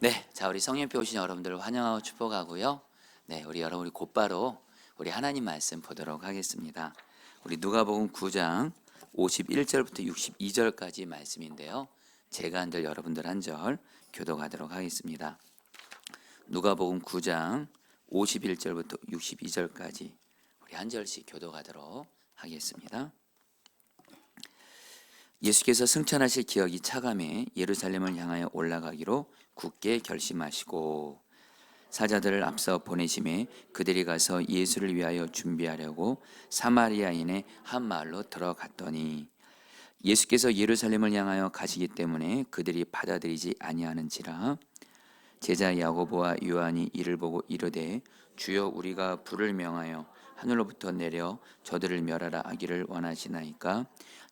네, 자 우리 성령표 오신 여러분들을 환영하고 축복하고요. 네, 우리 여러분 우리 곧바로 우리 하나님 말씀 보도록 하겠습니다. 우리 누가복음 9장 51절부터 62절까지 말씀인데요. 제가 한 절 여러분들 한 절 교독하도록 하겠습니다. 누가복음 9장 51절부터 62절까지 우리 한 절씩 교독하도록 하겠습니다. 예수께서 승천하실 기억이 차감해 예루살렘을 향하여 올라가기로 굳게 결심하시고 사자들을 앞서 보내심에 그들이 가서 예수를 위하여 준비하려고 사마리아인의 한 마을로 들어갔더니 예수께서 예루살렘을 향하여 가시기 때문에 그들이 받아들이지 아니하는지라. 제자 야고보와 요한이 이를 보고 이르되 주여 우리가 불을 명하여 하늘로부터 내려 저들을 멸하라 하기를 원하시나이까.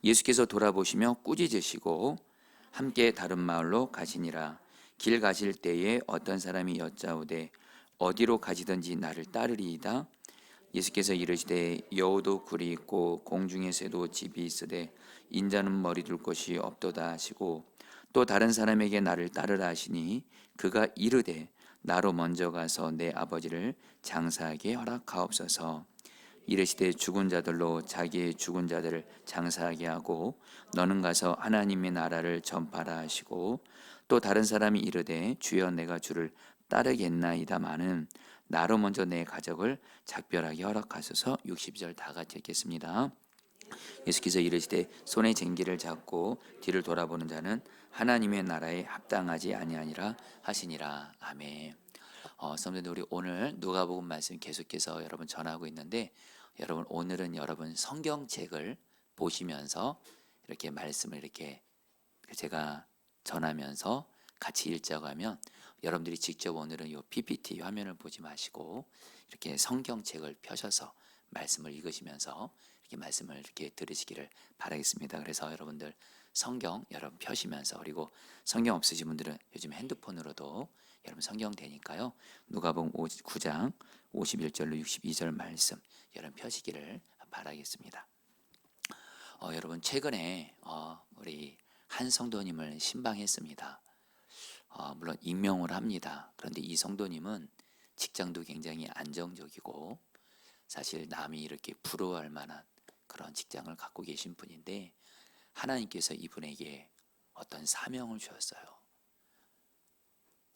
예수께서 돌아보시며 꾸짖으시고 함께 다른 마을로 가시니라. 길 가실 때에 어떤 사람이 여짜오되 어디로 가시든지 나를 따르리이다. 예수께서 이르시되 여우도 굴이 있고 공중의 새도 집이 있으되 인자는 머리 둘 곳이 없도다 하시고 또 다른 사람에게 나를 따르라 하시니 그가 이르되 나로 먼저 가서 내 아버지를 장사하게 허락하옵소서. 이르시되 죽은 자들로 자기의 죽은 자들을 장사하게 하고 너는 가서 하나님의 나라를 전파라 하시고 또 다른 사람이 이르되 주여 내가 주를 따르겠나이다마는 나로 먼저 내 가족을 작별하게 허락하소서. 60절 다 같이 읽겠습니다. 예수께서 이르시되 손에 쟁기를 잡고 뒤를 돌아보는 자는 하나님의 나라에 합당하지 아니하니라 하시니라. 아멘. 성도님들 우리 오늘 누가복음 말씀 계속해서 여러분 전하고 있는데 여러분 오늘은 여러분 성경책을 보시면서 이렇게 말씀을 이렇게 제가 전하면서 같이 읽자고 하면 여러분들이 직접 오늘은 이 PPT 화면을 보지 마시고 이렇게 성경책을 펴셔서 말씀을 읽으시면서 이렇게 말씀을 이렇게 들으시기를 바라겠습니다. 그래서 여러분들 성경 여러분 펴시면서 그리고 성경 없으신 분들은 요즘 핸드폰으로도 여러분 성경 되니까요. 누가복음 9장 51절로 62절 말씀 여러분 펴시기를 바라겠습니다. 여러분 최근에 우리 한 성도님을 신방했습니다. 물론 임명을 합니다. 그런데 이 성도님은 직장도 굉장히 안정적이고 사실 남이 이렇게 부러워할 만한 그런 직장을 갖고 계신 분인데 하나님께서 이분에게 어떤 사명을 주셨어요.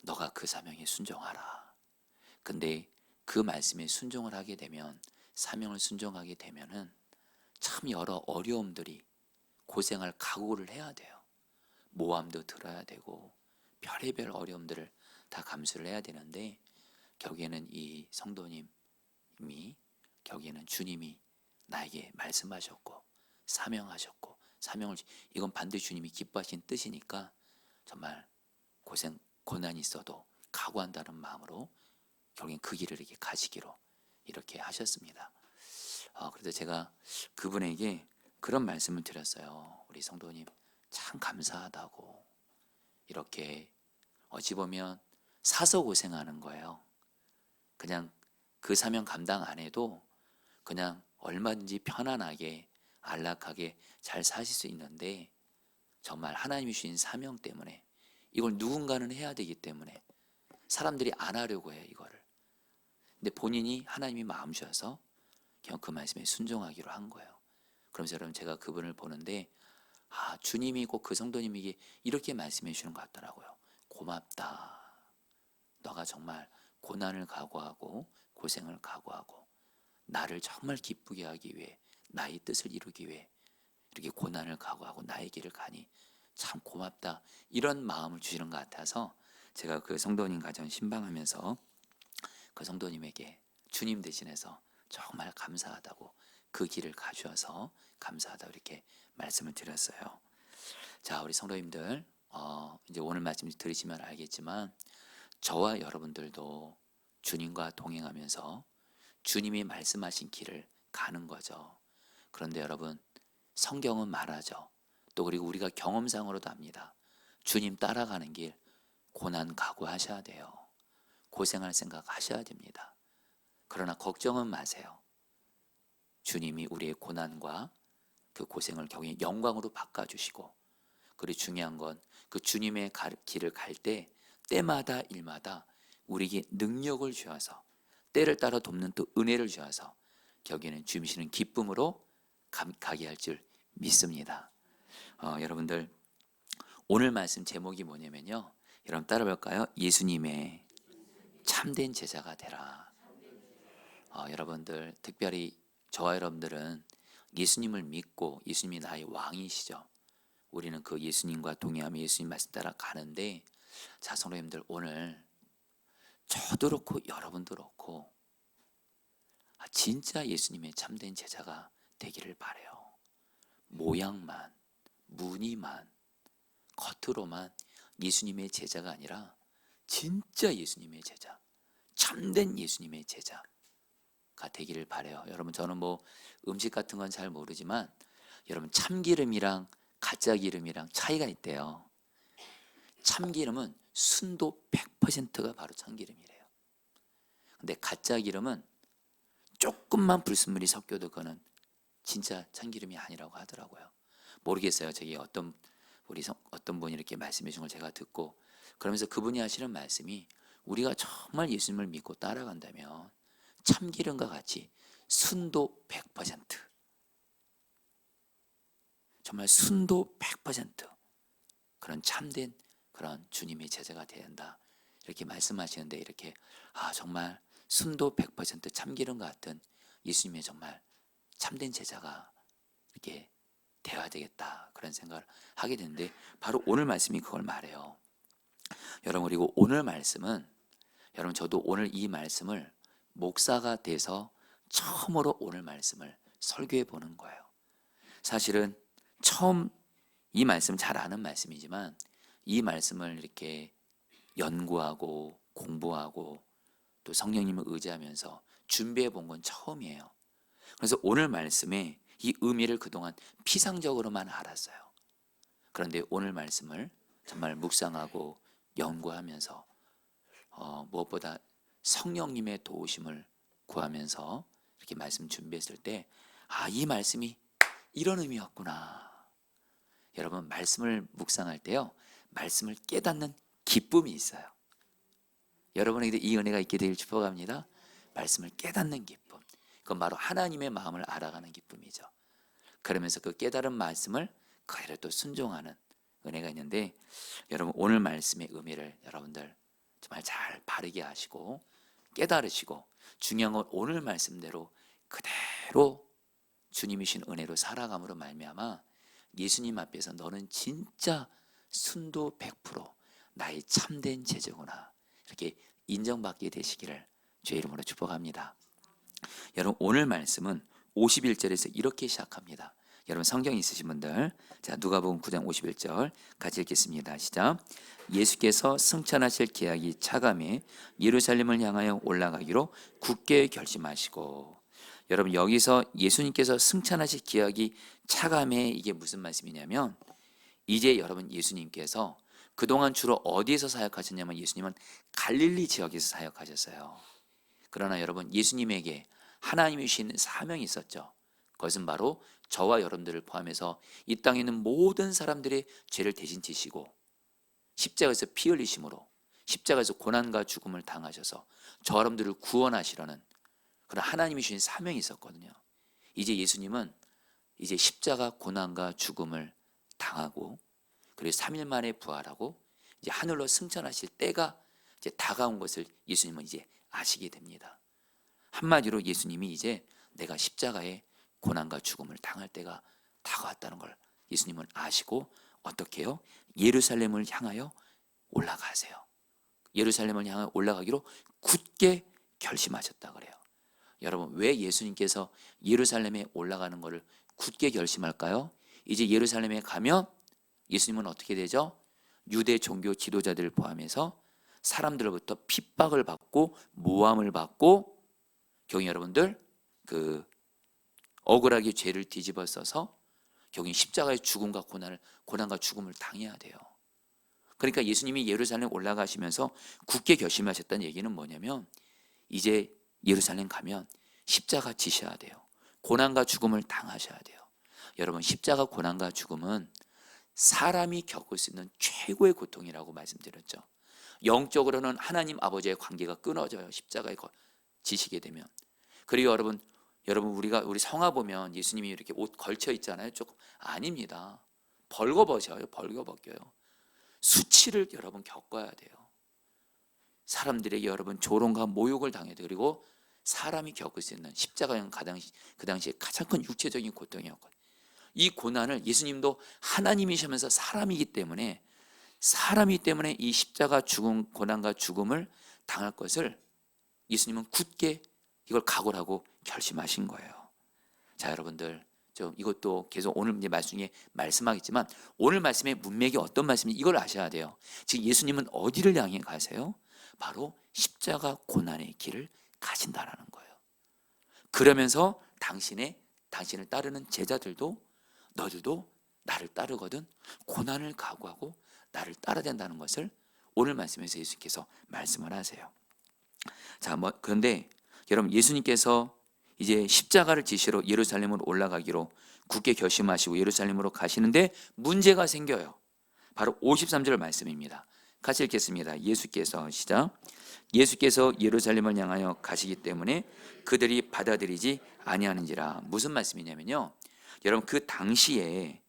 너가 그 사명에 순종하라. 근데 그 말씀에 순종을 하게 되면 사명을 순종하게 되면은 참 여러 어려움들이 고생할 각오를 해야 돼요. 모함도 들어야 되고 별의별 어려움들을 다 감수를 해야 되는데 결국에는 이 성도님이 결국에는 주님이 나에게 말씀하셨고 사명하셨고 이건 반드시 주님이 기뻐하신 뜻이니까 정말 고난이 있어도 각오한다는 마음으로 결국엔 그 길을 이렇게 가시기로 이렇게 하셨습니다. 그래서 제가 그분에게 그런 말씀을 드렸어요. 우리 성도님 참 감사하다고. 이렇게 어찌 보면 사서 고생하는 거예요. 그냥 그 사명 감당 안 해도 그냥 얼마든지 편안하게 안락하게 잘 사실 수 있는데 정말 하나님이 주신 사명 때문에 이걸 누군가는 해야 되기 때문에 사람들이 안 하려고 해요, 이거를. 근데 본인이 하나님이 마음 주셔서 그냥 그 말씀에 순종하기로 한 거예요. 그러면서 여러분 제가 그분을 보는데 주님이 꼭 그 성도님에게 이렇게 말씀해 주시는 것 같더라고요. 고맙다. 너가 정말 고난을 각오하고 고생을 각오하고 나를 정말 기쁘게 하기 위해 나의 뜻을 이루기 위해 이렇게 고난을 각오하고 나의 길을 가니 참 고맙다. 이런 마음을 주시는 것 같아서 제가 그 성도님 가정 신방하면서 그 성도님에게 주님 대신해서 정말 감사하다고 그 길을 가주셔서 감사하다고 이렇게 말씀을 드렸어요. 자, 우리 성도님들 이제 오늘 말씀 들으시면 알겠지만 저와 여러분들도 주님과 동행하면서 주님이 말씀하신 길을 가는 거죠. 그런데 여러분 성경은 말하죠. 또 그리고 우리가 경험상으로도 압니다. 주님 따라가는 길 고난 각오하셔야 돼요. 고생할 생각 하셔야 됩니다. 그러나 걱정은 마세요. 주님이 우리의 고난과 그 고생을 결국에 영광으로 바꿔주시고 그리고 중요한 건 그 주님의 길을 갈 때 때마다 일마다 우리에게 능력을 주어서 때를 따라 돕는 또 은혜를 주어서 결국에는 주시는 기쁨으로 가게 할 줄 믿습니다. 여러분들 오늘 말씀 제목이 뭐냐면요, 여러분 따라 볼까요? 예수님의 참된 제자가 되라. 여러분들 특별히 저와 여러분들은 예수님을 믿고 예수님이 나의 왕이시죠. 우리는 그 예수님과 동의하며 예수님 말씀 따라 가는데, 자 성도님들, 오늘 저도 그렇고 여러분도 그렇고 진짜 예수님의 참된 제자가 되기를 바래요. 모양만, 무늬만, 겉으로만 예수님의 제자가 아니라 진짜 예수님의 제자, 참된 예수님의 제자가 되기를 바래요. 여러분, 저는 뭐 음식 같은 건 잘 모르지만 여러분, 참기름이랑 가짜 기름이랑 차이가 있대요. 참기름은 순도 100%가 바로 참기름이래요. 근데 가짜 기름은 조금만 불순물이 섞여도 그거는 진짜 참기름이 아니라고 하더라고요. 모르겠어요. 저기 어떤 분이 이렇게 말씀해 주신 걸 제가 듣고, 그러면서 그분이 하시는 말씀이, 우리가 정말 예수님을 믿고 따라간다면 참기름과 같이 순도 100%, 정말 순도 100% 그런 참된 그런 주님의 제자가 되어야 한다, 이렇게 말씀하시는데, 이렇게 정말 순도 100% 참기름 같은 예수님의 정말 참된 제자가 이렇게 되어야 되겠다, 그런 생각을 하게 되는데, 바로 오늘 말씀이 그걸 말해요. 여러분, 그리고 오늘 말씀은, 여러분 저도 오늘 이 말씀을 목사가 돼서 처음으로 오늘 말씀을 설교해 보는 거예요. 사실은 처음 이 말씀 잘 아는 말씀이지만 이 말씀을 이렇게 연구하고 공부하고 또 성령님을 의지하면서 준비해 본 건 처음이에요. 그래서 오늘 말씀의 이 의미를 그동안 피상적으로만 알았어요. 그런데 오늘 말씀을 정말 묵상하고 연구하면서 무엇보다 성령님의 도우심을 구하면서 이렇게 말씀 준비했을 때, 이 말씀이 이런 의미였구나. 여러분, 말씀을 묵상할 때요, 말씀을 깨닫는 기쁨이 있어요. 여러분에게 이 은혜가 있게 되길 축복합니다. 말씀을 깨닫는 기쁨, 그건 바로 하나님의 마음을 알아가는 기쁨이죠. 그러면서 그 깨달은 말씀을 그대로 또 순종하는 은혜가 있는데, 여러분 오늘 말씀의 의미를 여러분들 정말 잘 바르게 하시고 깨달으시고, 중요한 건 오늘 말씀대로 그대로 주님이 주신 은혜로 살아감으로 말미암아 예수님 앞에서 너는 진짜 순도 100% 나의 참된 제자구나, 이렇게 인정받게 되시기를 주의 이름으로 축복합니다. 여러분, 오늘 말씀은 51절에서 이렇게 시작합니다. 여러분 성경 있으신 분들, 자 누가복음 9장 51절 같이 읽겠습니다. 시작. 예수께서 승천하실 계약이 차감해 예루살렘을 향하여 올라가기로 굳게 결심하시고, 여러분 여기서 예수님께서 승천하실 계약이 차감해, 이게 무슨 말씀이냐면, 이제 여러분 예수님께서 그동안 주로 어디에서 사역하셨냐면 예수님은 갈릴리 지역에서 사역하셨어요. 그러나 여러분, 예수님에게 하나님이 주신 사명이 있었죠. 그것은 바로 저와 여러분들을 포함해서 이 땅에 있는 모든 사람들의 죄를 대신 지시고 십자가에서 피 흘리심으로 십자가에서 고난과 죽음을 당하셔서 저 여러분들을 구원하시려는 그런 하나님이 주신 사명이 있었거든요. 이제 예수님은 이제 십자가 고난과 죽음을 당하고 그리고 3일 만에 부활하고 이제 하늘로 승천하실 때가 이제 다가온 것을 예수님은 이제 아시게 됩니다. 한마디로 예수님이 이제 내가 십자가에 고난과 죽음을 당할 때가 다가왔다는 걸 예수님은 아시고, 어떻게 해요? 예루살렘을 향하여 올라가세요. 예루살렘을 향하여 올라가기로 굳게 결심하셨다 그래요. 여러분, 왜 예수님께서 예루살렘에 올라가는 것을 굳게 결심할까요? 이제 예루살렘에 가면 예수님은 어떻게 되죠? 유대 종교 지도자들을 포함해서 사람들로부터 핍박을 받고 모함을 받고, 경우 여러분들 억울하게 죄를 뒤집어 써서 경우 십자가의 죽음과 고난과 죽음을 당해야 돼요. 그러니까 예수님이 예루살렘 올라가시면서 굳게 결심하셨다는 얘기는 뭐냐면, 이제 예루살렘 가면 십자가 지셔야 돼요. 고난과 죽음을 당하셔야 돼요. 여러분, 십자가 고난과 죽음은 사람이 겪을 수 있는 최고의 고통이라고 말씀드렸죠. 영적으로는 하나님 아버지의 관계가 끊어져요. 십자가에 지시게 되면. 그리고 여러분 우리 성화 보면 예수님이 이렇게 옷 걸쳐 있잖아요. 조금 아닙니다. 벌거벗어요. 벌거벗겨요. 수치를 여러분 겪어야 돼요. 사람들에게 여러분 조롱과 모욕을 당해야 돼요. 그리고 사람이 겪을 수 있는 십자가는 그 당시에 가장 큰 육체적인 고통이었거든요. 이 고난을 예수님도 하나님이시면서 사람이기 때문에 이 십자가 죽음, 고난과 죽음을 당할 것을 예수님은 굳게 이걸 각오를 하고 결심하신 거예요. 자, 여러분들 좀 이것도 계속 오늘 이제 말씀에 말씀하겠지만 오늘 말씀의 문맥이 어떤 말씀인지 이걸 아셔야 돼요. 지금 예수님은 어디를 향해 가세요? 바로 십자가 고난의 길을 가신다라는 거예요. 그러면서 당신을 따르는 제자들도 너희들도 나를 따르거든 고난을 각오하고 나를 따라야 된다는 것을 오늘 말씀에서 예수님께서 말씀을 하세요. 자, 그런데 여러분 예수님께서 이제 십자가를 지시로 예루살렘으로 올라가기로 굳게 결심하시고 예루살렘으로 가시는데 문제가 생겨요. 바로 53절 말씀입니다. 같이 읽겠습니다. 예수께서 예루살렘을 향하여 가시기 때문에 그들이 받아들이지 아니하는지라. 무슨 말씀이냐면요, 여러분 그 당시에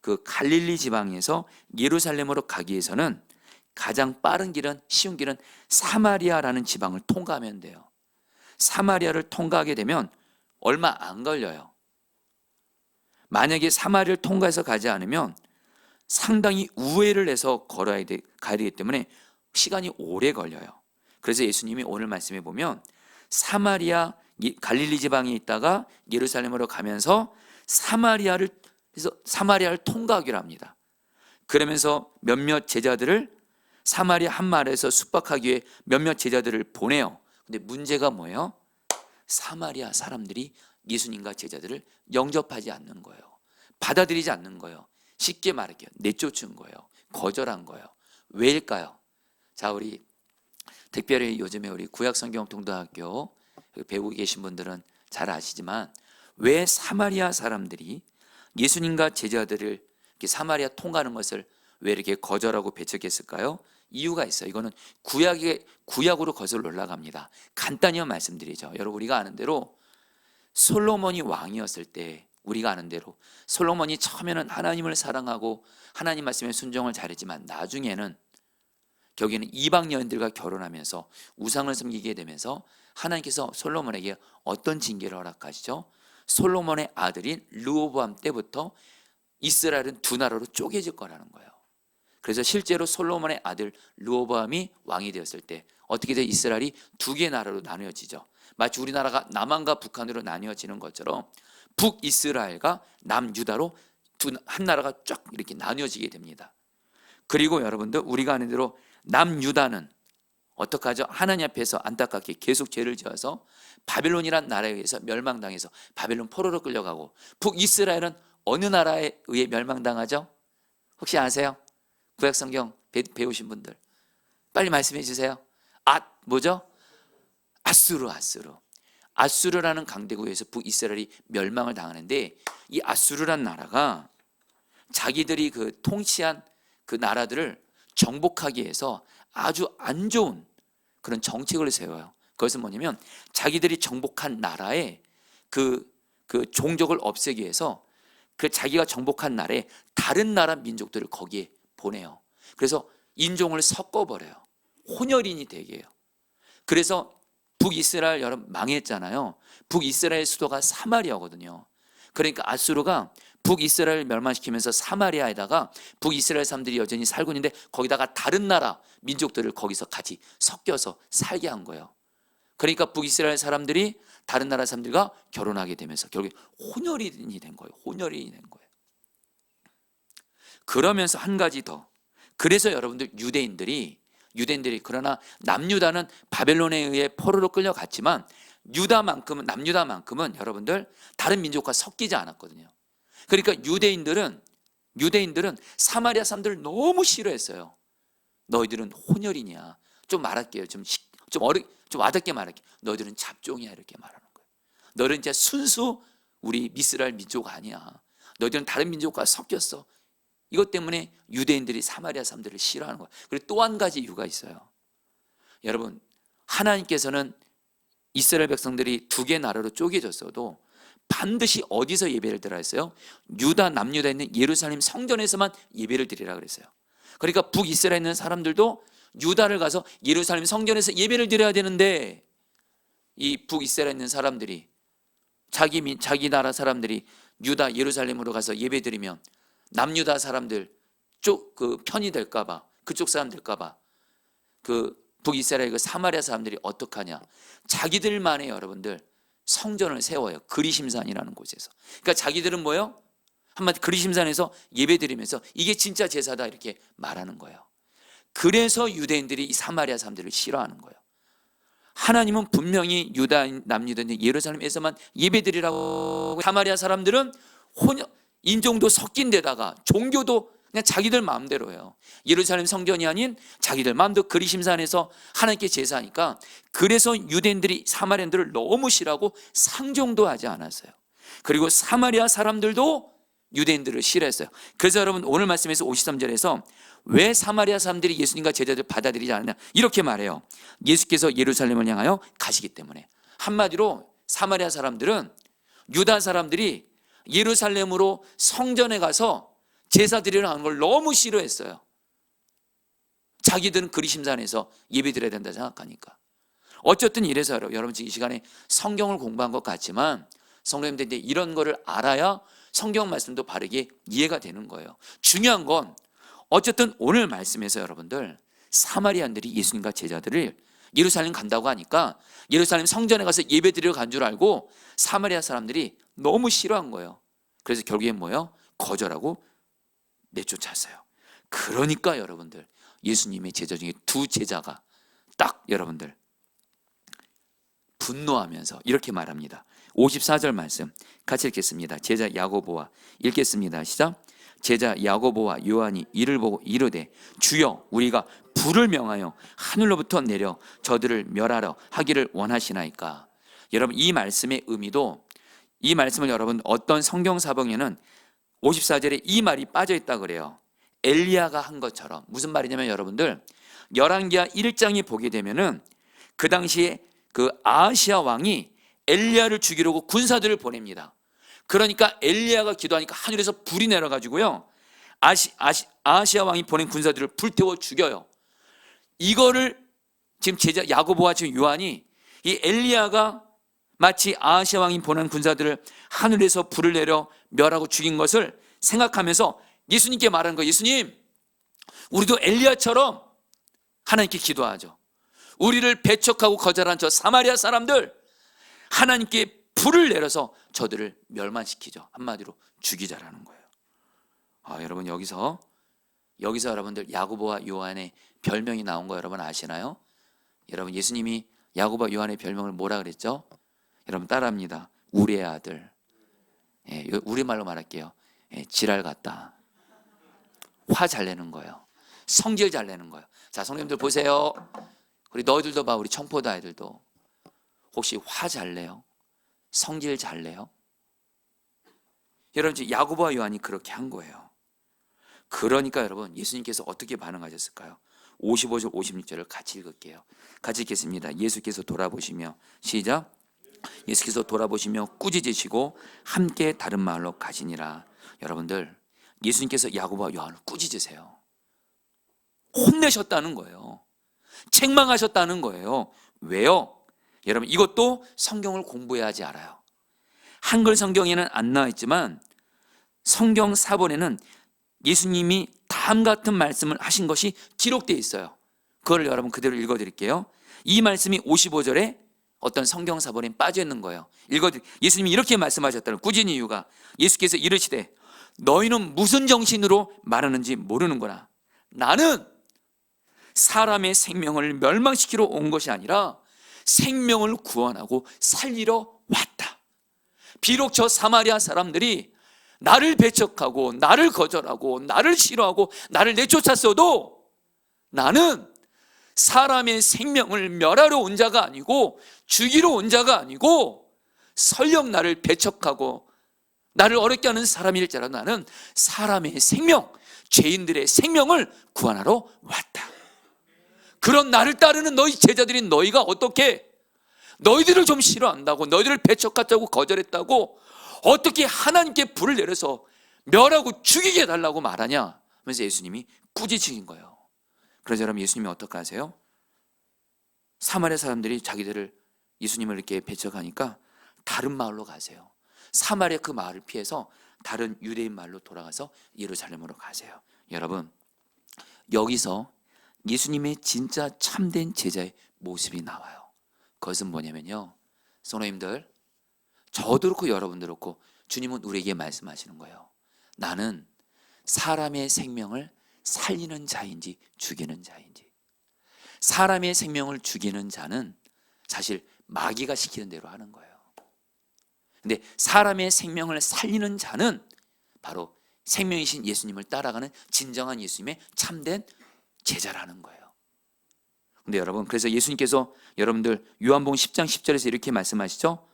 그 갈릴리 지방에서 예루살렘으로 가기 위해서는 가장 빠른 길은, 쉬운 길은 사마리아라는 지방을 통과하면 돼요. 사마리아를 통과하게 되면 얼마 안 걸려요. 만약에 사마리아를 통과해서 가지 않으면 상당히 우회를 해서 가야 되기 때문에 시간이 오래 걸려요. 그래서 예수님이 오늘 말씀해 보면 갈릴리 지방에 있다가 예루살렘으로 가면서 사마리아를 통과하기로 합니다. 그러면서 몇몇 제자들을 사마리아 한 마을에서 숙박하기 위해 몇몇 제자들을 보내요. 근데 문제가 뭐예요? 사마리아 사람들이 예수님과 제자들을 영접하지 않는 거예요. 받아들이지 않는 거예요. 쉽게 말할게요. 내쫓은 거예요. 거절한 거예요. 왜일까요? 자, 우리 특별히 요즘에 우리 구약성경통도학교 배우고 계신 분들은 잘 아시지만 왜 사마리아 사람들이 예수님과 제자들을 이렇게 사마리아 통과하는 것을 왜 이렇게 거절하고 배척했을까요? 이유가 있어요. 이거는 구약으로 거슬러 올라갑니다. 간단히 말씀드리죠. 여러분 우리가 아는 대로 솔로몬이 왕이었을 때 우리가 아는 대로 솔로몬이 처음에는 하나님을 사랑하고 하나님 말씀에 순종을 잘했지만 나중에는 결국에는 이방 여인들과 결혼하면서 우상을 섬기게 되면서 하나님께서 솔로몬에게 어떤 징계를 허락하시죠? 솔로몬의 아들인 르호보암 때부터 이스라엘은 두 나라로 쪼개질 거라는 거예요. 그래서 실제로 솔로몬의 아들 르호보암이 왕이 되었을 때 어떻게 돼? 이스라엘이 두 개의 나라로 나뉘어지죠. 마치 우리나라가 남한과 북한으로 나뉘어지는 것처럼 북이스라엘과 남유다로 한 나라가 쫙 이렇게 나뉘어지게 됩니다. 그리고 여러분들 우리가 아는 대로 남유다는 어떻게 하죠? 하나님 앞에서 안타깝게 계속 죄를 지어서 바벨론이란 나라에 의해서 멸망당해서 바벨론 포로로 끌려가고, 북이스라엘은 어느 나라에 의해 멸망당하죠? 혹시 아세요? 구약성경 배우신 분들 빨리 말씀해 주세요. 뭐죠? 아수르라는 강대국에서 북이스라엘이 멸망을 당하는데, 이 아수르란 나라가 자기들이 그 통치한 그 나라들을 정복하기 위해서 아주 안 좋은 그런 정책을 세워요. 그것은 뭐냐면 자기들이 정복한 나라에 그 종족을 없애기 위해서 그 자기가 정복한 나라에 다른 나라 민족들을 거기에 보내요. 그래서 인종을 섞어버려요. 혼혈인이 되게 해요. 그래서 북이스라엘 여러분 망했잖아요. 북이스라엘 수도가 사마리아거든요. 그러니까 아수르가 북이스라엘을 멸망시키면서 사마리아에다가 북이스라엘 사람들이 여전히 살고 있는데 거기다가 다른 나라 민족들을 거기서 같이 섞여서 살게 한 거예요. 그러니까 북이스라엘 사람들이 다른 나라 사람들과 결혼하게 되면서 결국에 혼혈인이 된 거예요. 그러면서 한 가지 더, 그래서 여러분들 유대인들이 그러나 남유다는 바벨론에 의해 포로로 끌려갔지만 남유다만큼은 여러분들 다른 민족과 섞이지 않았거든요. 그러니까 유대인들은 사마리아 사람들을 너무 싫어했어요. 너희들은 혼혈이냐, 좀 말할게요. 좀 와닿게 말할게요. 너희들은 잡종이야, 이렇게 말하는 거예요. 너희는 진짜 순수 우리 이스라엘 민족 아니야. 너희들은 다른 민족과 섞였어. 이것 때문에 유대인들이 사마리아 사람들을 싫어하는 거예요. 그리고 또 한 가지 이유가 있어요. 여러분, 하나님께서는 이스라엘 백성들이 두 개 나라로 쪼개졌어도 반드시 어디서 예배를 드리라 했어요? 유다, 남유다에 있는 예루살렘 성전에서만 예배를 드리라 그랬어요. 그러니까 북이스라엘에 있는 사람들도 유다를 가서 예루살렘 성전에서 예배를 드려야 되는데, 이 북이스라엘에 있는 사람들이 자기 나라 사람들이 유다 예루살렘으로 가서 예배 드리면 남유다 사람들 그 편이 될까봐, 그쪽 사람 될까봐 그 북이스라엘 그 사마리아 사람들이 어떡하냐, 자기들만의 여러분들 성전을 세워요. 그리심산이라는 곳에서. 그러니까 자기들은 뭐예요? 한마디 그리심산에서 예배 드리면서 이게 진짜 제사다 이렇게 말하는 거예요. 그래서 유대인들이 이 사마리아 사람들을 싫어하는 거예요. 하나님은 분명히 유다, 남유다, 예루살렘에서만 예배 드리라고. 사마리아 사람들은 인종도 섞인 데다가 종교도 그냥 자기들 마음대로 해요. 예루살렘 성전이 아닌 자기들 마음대로 그리심산에서 하나님께 제사하니까, 그래서 유대인들이 사마리아인들을 너무 싫어하고 상종도 하지 않았어요. 그리고 사마리아 사람들도 유대인들을 싫어했어요. 그래서 여러분, 오늘 말씀에서 53절에서 왜 사마리아 사람들이 예수님과 제자들 받아들이지 않느냐 이렇게 말해요. 예수께서 예루살렘을 향하여 가시기 때문에. 한마디로 사마리아 사람들은 유다 사람들이 예루살렘으로 성전에 가서 제사 드리러 가는 걸 너무 싫어했어요. 자기들은 그리심산에서 예배 드려야 된다 생각하니까. 어쨌든 이래서 여러분 지금 이 시간에 성경을 공부한 것 같지만 성도님들 이런 거를 알아야 성경 말씀도 바르게 이해가 되는 거예요. 중요한 건 어쨌든 오늘 말씀에서 여러분들 사마리아인들이 예수님과 제자들을 예루살렘 간다고 하니까 예루살렘 성전에 가서 예배 드리러 간 줄 알고 사마리아 사람들이 너무 싫어한 거예요. 그래서 결국엔 뭐예요? 거절하고 내쫓았어요. 그러니까 여러분들 예수님의 제자 중에 두 제자가 딱 여러분들 분노하면서 이렇게 말합니다. 54절 말씀 같이 읽겠습니다. 제자 야고보와 읽겠습니다. 시작. 제자 야고보와 요한이 이를 보고 이르되 주여 우리가 불을 명하여 하늘로부터 내려 저들을 멸하려 하기를 원하시나이까. 여러분 이 말씀의 의미도, 이 말씀을 여러분 어떤 성경사본에는 54절에 이 말이 빠져있다 그래요. 엘리야가 한 것처럼. 무슨 말이냐면 여러분들 열왕기하 1장에 보게 되면은 그 당시에 그 아하시아 왕이 엘리야를 죽이려고 군사들을 보냅니다. 그러니까 엘리야가 기도하니까 하늘에서 불이 내려가지고요, 아하시아 왕이 보낸 군사들을 불태워 죽여요. 이거를 지금 제자 야고보와 지금 요한이 이 엘리야가 마치 아하시아 왕이 보낸 군사들을 하늘에서 불을 내려 멸하고 죽인 것을 생각하면서 예수님께 말하는 거예요. 예수님, 우리도 엘리야처럼 하나님께 기도하죠. 우리를 배척하고 거절한 저 사마리아 사람들 하나님께 불을 내려서 저들을 멸망시키죠. 한마디로 죽이자라는 거예요. 여러분 여기서 여러분들 야고보와 요한의 별명이 나온 거 여러분 아시나요? 여러분 예수님이 야고보와 요한의 별명을 뭐라 그랬죠? 여러분 따라합니다. 우리의 아들. 우리말로 말할게요. 지랄 같다. 화 잘 내는 거예요. 성질 잘 내는 거예요. 자, 성도님들 보세요. 우리 너희들도 봐. 우리 청포도 아이들도 혹시 화 잘 내요? 성질 잘 내요? 여러분 야고보와 요한이 그렇게 한 거예요. 그러니까 여러분 예수님께서 어떻게 반응하셨을까요? 55절 56절을 같이 읽을게요. 같이 읽겠습니다. 예수께서 돌아보시며 시작. 예수께서 돌아보시며 꾸짖으시고 함께 다른 마을로 가시니라. 여러분들 예수님께서 야고보와 요한을 꾸짖으세요. 혼내셨다는 거예요. 책망하셨다는 거예요. 왜요? 여러분 이것도 성경을 공부해야 하지 알아요. 한글 성경에는 안 나와 있지만 성경 사본에는 예수님이 다음 같은 말씀을 하신 것이 기록되어 있어요. 그걸 여러분 그대로 읽어드릴게요. 이 말씀이 55절에 어떤 성경 사본에 빠져 있는 거예요. 예수님이 이렇게 말씀하셨다는 꾸짖은 이유가, 예수께서 이르시되 너희는 무슨 정신으로 말하는지 모르는구나. 나는 사람의 생명을 멸망시키러 온 것이 아니라 생명을 구원하고 살리러 왔다. 비록 저 사마리아 사람들이 나를 배척하고 나를 거절하고 나를 싫어하고 나를 내쫓았어도 나는 사람의 생명을 멸하러 온 자가 아니고 죽이러 온 자가 아니고 설령 나를 배척하고 나를 어렵게 하는 사람일지라도 나는 사람의 생명, 죄인들의 생명을 구원하러 왔다. 그런 나를 따르는 너희 제자들인 너희가 어떻게 너희들을 좀 싫어한다고, 너희들을 배척하자고 거절했다고 어떻게 하나님께 불을 내려서 멸하고 죽이게 해달라고 말하냐 하면서 예수님이 꾸짖으신 거예요. 그래서 여러분, 예수님이 어떻게 하세요? 사마리아 사람들이 자기들을, 예수님을 이렇게 배척하니까 다른 마을로 가세요. 사마리아 그 마을을 피해서 다른 유대인 마을로 돌아가서 예루살렘으로 가세요. 여러분, 여기서 예수님의 진짜 참된 제자의 모습이 나와요. 그것은 뭐냐면요, 성도님들, 저도 그렇고 여러분도 그렇고 주님은 우리에게 말씀하시는 거예요. 나는 사람의 생명을 살리는 자인지 죽이는 자인지. 사람의 생명을 죽이는 자는 사실 마귀가 시키는 대로 하는 거예요. 근데 사람의 생명을 살리는 자는 바로 생명이신 예수님을 따라가는 진정한 예수님의 참된 제자라는 거예요. 근데 여러분, 그래서 예수님께서 여러분들 요한복음 10장 10절에서 이렇게 말씀하시죠.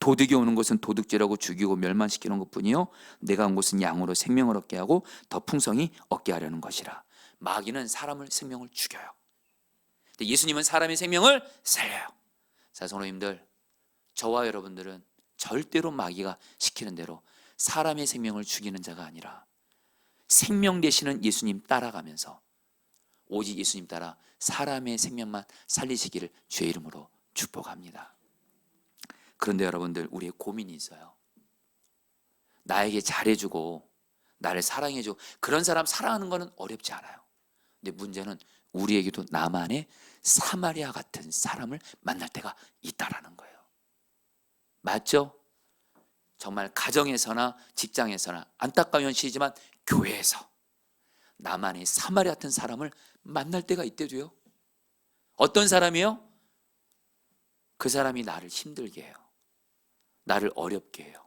도둑이 오는 것은 도둑질하고 죽이고 멸망시키는 것뿐이요 내가 온 것은 양으로 생명을 얻게 하고 더 풍성히 얻게 하려는 것이라. 마귀는 사람을 생명을 죽여요. 근데 예수님은 사람의 생명을 살려요. 자, 성도님들, 저와 여러분들은 절대로 마귀가 시키는 대로 사람의 생명을 죽이는 자가 아니라 생명 되시는 예수님 따라가면서 오직 예수님 따라 사람의 생명만 살리시기를 주의 이름으로 축복합니다. 그런데 여러분들, 우리의 고민이 있어요. 나에게 잘해주고 나를 사랑해주고 그런 사람 사랑하는 거는 어렵지 않아요. 근데 문제는 우리에게도 나만의 사마리아 같은 사람을 만날 때가 있다라는 거예요. 맞죠? 정말 가정에서나 직장에서나, 안타까운 현실이지만 교회에서 나만의 사마리아 같은 사람을 만날 때가 있대도요. 어떤 사람이요? 그 사람이 나를 힘들게 해요. 나를 어렵게 해요.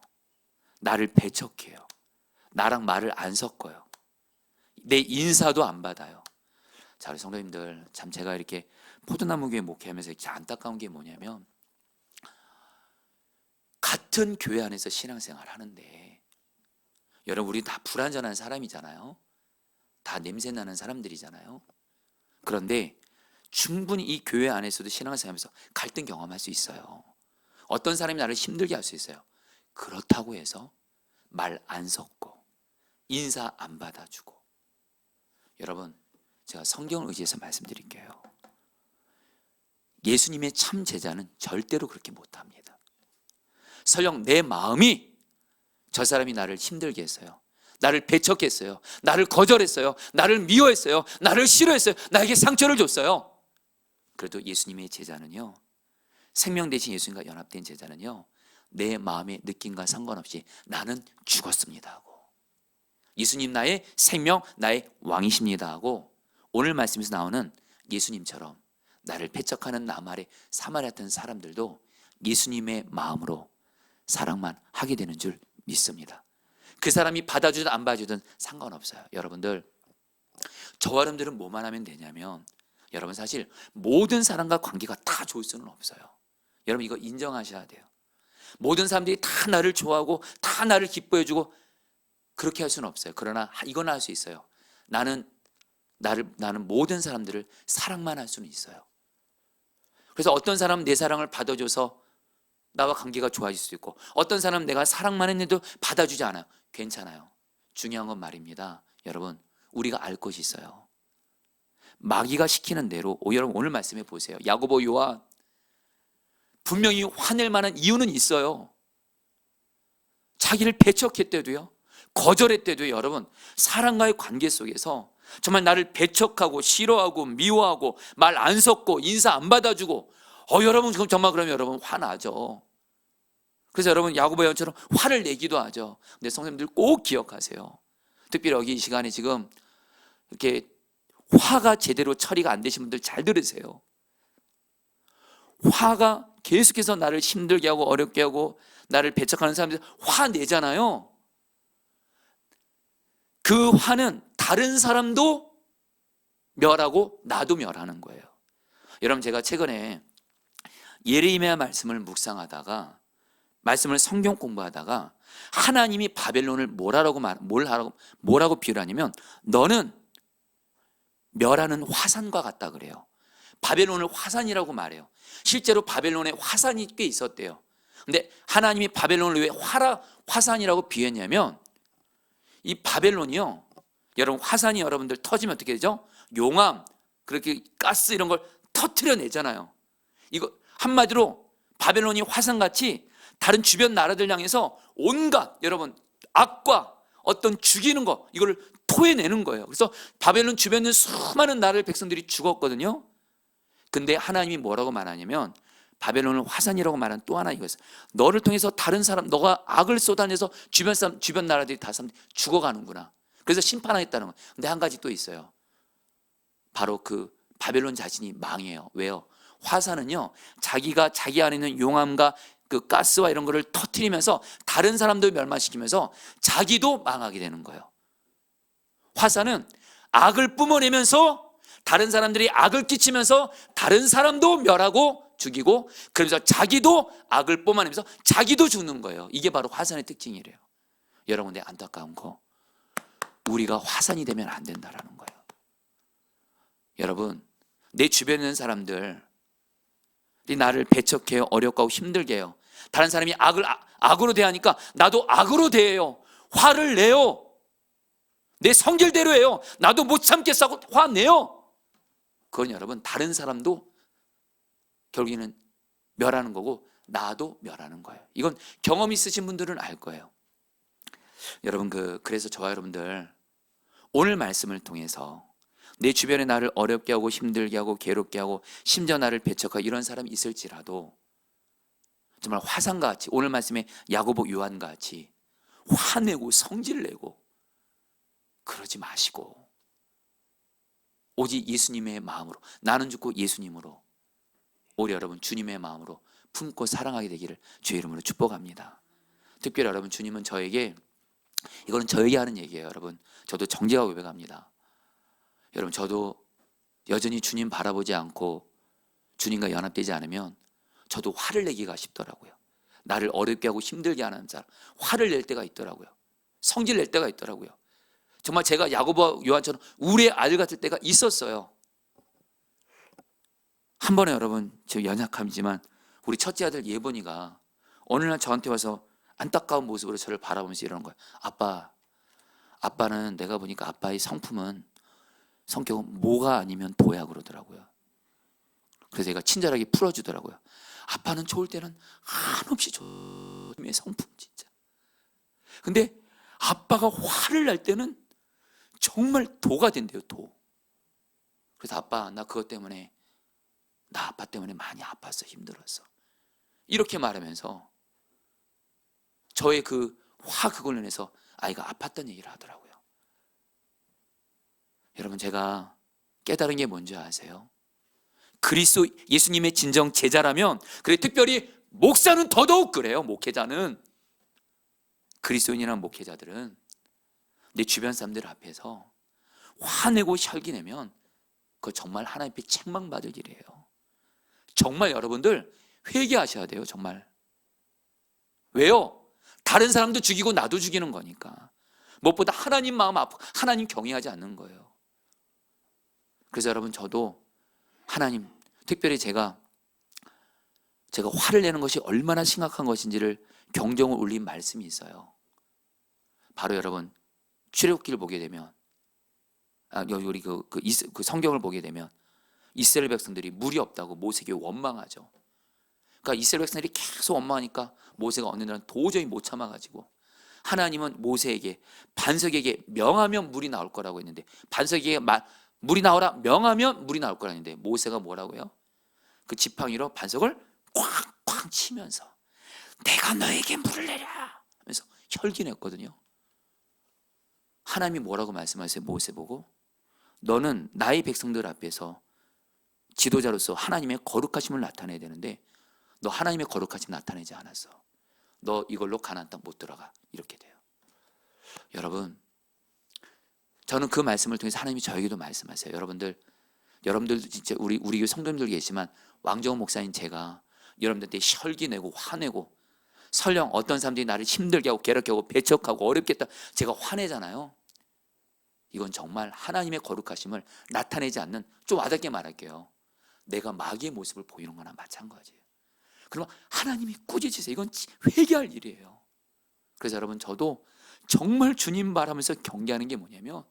나를 배척해요. 나랑 말을 안 섞어요. 내 인사도 안 받아요. 자, 우리 성도님들, 참 제가 이렇게 포도나무교회 목회하면서 이렇게 안타까운 게 뭐냐면, 같은 교회 안에서 신앙생활 하는데, 여러분, 우리 다 불완전한 사람이잖아요. 다 냄새나는 사람들이잖아요. 그런데 충분히 이 교회 안에서도 신앙생활하면서 갈등 경험할 수 있어요. 어떤 사람이 나를 힘들게 할 수 있어요. 그렇다고 해서 말 안 섞고 인사 안 받아주고. 여러분, 제가 성경을 의지해서 말씀드릴게요. 예수님의 참 제자는 절대로 그렇게 못합니다. 설령 내 마음이 저 사람이 나를 힘들게 했어요, 나를 배척했어요, 나를 거절했어요, 나를 미워했어요, 나를 싫어했어요, 나에게 상처를 줬어요. 그래도 예수님의 제자는요, 생명 대신 예수님과 연합된 제자는요, 내 마음의 느낌과 상관없이 나는 죽었습니다 하고, 예수님 나의 생명, 나의 왕이십니다 하고, 오늘 말씀에서 나오는 예수님처럼 나를 배척하는 나말의 사마리아 같은 사람들도 예수님의 마음으로 사랑만 하게 되는 줄 믿습니다. 그 사람이 받아주든 안 받아주든 상관없어요. 여러분들, 저와 여러분들은 뭐만 하면 되냐면, 여러분, 사실 모든 사람과 관계가 다 좋을 수는 없어요. 여러분, 이거 인정하셔야 돼요. 모든 사람들이 다 나를 좋아하고 다 나를 기뻐해주고 그렇게 할 수는 없어요. 그러나 이건 할 수 있어요. 나는 모든 사람들을 사랑만 할 수는 있어요. 그래서 어떤 사람은 내 사랑을 받아줘서 나와 관계가 좋아질 수도 있고, 어떤 사람은 내가 사랑만 했는데도 받아주지 않아요. 괜찮아요. 중요한 건 말입니다, 여러분, 우리가 알 것이 있어요. 마귀가 시키는 대로, 여러분 오늘 말씀해 보세요. 야고보, 요한, 분명히 화낼 만한 이유는 있어요. 자기를 배척했대도요, 거절했대도요, 여러분, 사랑과의 관계 속에서 정말 나를 배척하고 싫어하고 미워하고 말 안 섞고 인사 안 받아주고, 여러분 정말 그러면 여러분 화나죠. 그래서 여러분 야고보 요한처럼 화를 내기도 하죠. 근데 성도님들 꼭 기억하세요. 특별히 여기 이 시간에 지금 이렇게 화가 제대로 처리가 안 되신 분들 잘 들으세요. 화가 계속해서 나를 힘들게 하고 어렵게 하고 나를 배척하는 사람들 화내잖아요. 그 화는 다른 사람도 멸하고 나도 멸하는 거예요. 여러분, 제가 최근에 예레미야 말씀을 묵상하다가, 말씀을 성경 공부하다가 하나님이 바벨론을 뭐라고 비유를 하냐면 너는 멸하는 화산과 같다 그래요. 바벨론을 화산이라고 말해요. 실제로 바벨론에 화산이 꽤 있었대요. 근데 하나님이 바벨론을 왜 화산이라고 비유했냐면 이 바벨론이요, 여러분 화산이 여러분들 터지면 어떻게 되죠? 용암, 그렇게 가스 이런 걸 터트려내잖아요. 이거 한마디로 바벨론이 화산같이 다른 주변 나라들 향해서 온갖 여러분 악과 어떤 죽이는 거 이걸 토해내는 거예요. 그래서 바벨론 주변에 있는 수많은 나라의 백성들이 죽었거든요. 근데 하나님이 뭐라고 말하냐면 바벨론을 화산이라고 말하는 또 하나 이거였어요. 너를 통해서 다른 사람, 너가 악을 쏟아내서 주변 나라들이 다 죽어가는구나. 그래서 심판하겠다는 거예요. 근데 한 가지 또 있어요. 바로 그 바벨론 자신이 망해요. 왜요? 화산은요, 자기가 자기 안에 있는 용암과 그 가스와 이런 거를 터뜨리면서 다른 사람들 멸망시키면서 자기도 망하게 되는 거예요. 화산은 악을 뿜어내면서 다른 사람들이 악을 끼치면서 다른 사람도 멸하고 죽이고, 그러면서 자기도 악을 뿜어내면서 자기도 죽는 거예요. 이게 바로 화산의 특징이래요. 여러분, 근데 안타까운 거, 우리가 화산이 되면 안 된다라는 거예요. 여러분, 내 주변에 있는 사람들이 나를 배척해요, 어렵고 하고 힘들게 해요. 다른 사람이 악으로 대하니까 나도 악으로 대해요. 화를 내요. 내 성질대로 해요. 나도 못 참겠어 하고 화내요. 그건 여러분, 다른 사람도 결국에는 멸하는 거고 나도 멸하는 거예요. 이건 경험 있으신 분들은 알 거예요. 여러분, 그래서 저와 여러분들 오늘 말씀을 통해서 내 주변에 나를 어렵게 하고 힘들게 하고 괴롭게 하고 심지어 나를 배척하고 이런 사람이 있을지라도 정말 화산과 같이, 오늘 말씀에 야고보 요한과 같이 화내고 성질내고 그러지 마시고 오직 예수님의 마음으로, 나는 죽고 예수님으로, 우리 여러분 주님의 마음으로 품고 사랑하게 되기를 주의 이름으로 축복합니다. 특별히 여러분, 주님은 저에게, 이거는 저에게 하는 얘기예요. 여러분, 저도 정직하고 고백합니다. 여러분, 저도 여전히 주님 바라보지 않고 주님과 연합되지 않으면 저도 화를 내기가 쉽더라고요. 나를 어렵게 하고 힘들게 하는 사람, 화를 낼 때가 있더라고요. 성질 낼 때가 있더라고요. 정말 제가 야고보 요한처럼 우리의 아들 같을 때가 있었어요. 한 번에 여러분, 저 연약함이지만 우리 첫째 아들 예본이가 어느 날 저한테 와서 안타까운 모습으로 저를 바라보면서 이러는 거예요. 아빠는 내가 보니까 아빠의 성품은, 성격은 뭐가 아니면 도야 그러더라고요. 그래서 제가 친절하게 풀어주더라고요. 아빠는 좋을 때는 한없이 좋음의 성품 진짜. 근데 아빠가 화를 날 때는 정말 도가 된대요, 도. 그래서 아빠, 나 그것 때문에, 나 아빠 때문에 많이 아팠어, 힘들었어, 이렇게 말하면서 저의 그걸 인해서 아이가 아팠던 얘기를 하더라고요. 여러분, 제가 깨달은 게 뭔지 아세요? 그리스도 예수님의 진정 제자라면, 그래 특별히 목사는 더더욱 그래요. 목회자는, 그리스도인이라는 목회자들은 내 주변 사람들 앞에서 화내고 혈기내면 그거 정말 하나님 앞에 책망받을 일이에요. 정말 여러분들 회개하셔야 돼요. 정말. 왜요? 다른 사람도 죽이고 나도 죽이는 거니까. 무엇보다 하나님 마음 아프고 하나님 경외하지 않는 거예요. 그래서 여러분, 저도 하나님, 특별히 제가 화를 내는 것이 얼마나 심각한 것인지를 경종을 울린 말씀이 있어요. 바로 여러분, 출애굽기를 보게 되면, 우리 그 성경을 보게 되면 이스라엘 백성들이 물이 없다고 모세에게 원망하죠. 그러니까 이스라엘 백성들이 계속 원망하니까 모세가 어느 날은 도저히 못 참아가지고 하나님은 모세에게, 반석에게 명하면 물이 나올 거라고 했는데, 반석에게 물이 나오라 명하면 물이 나올 거라 했는데, 모세가 뭐라고요? 그 지팡이로 반석을 쾅쾅 치면서 내가 너에게 물을 내랴 하면서 혈기냈거든요. 하나님이 뭐라고 말씀하세요? 모세 보고, 너는 나의 백성들 앞에서 지도자로서 하나님의 거룩하심을 나타내야 되는데 너 하나님의 거룩하심 나타내지 않았어. 너 이걸로 가나안 땅 못 들어가. 이렇게 돼요. 여러분, 저는 그 말씀을 통해서 하나님이 저에게도 말씀하세요. 여러분들도 진짜 우리 교회 성도님들 계시지만 왕정훈 목사님, 제가 여러분들한테 혈기내고 화내고 설령 어떤 사람들이 나를 힘들게 하고 괴롭게 하고 배척하고 어렵게 했다 제가 화내잖아요. 이건 정말 하나님의 거룩하심을 나타내지 않는, 좀 와닿게 말할게요, 내가 마귀의 모습을 보이는 거나 마찬가지예요. 그러면 하나님이 꾸짖으세요. 이건 회개할 일이에요. 그래서 여러분, 저도 정말 주님 바라면서 경계하는 게 뭐냐면,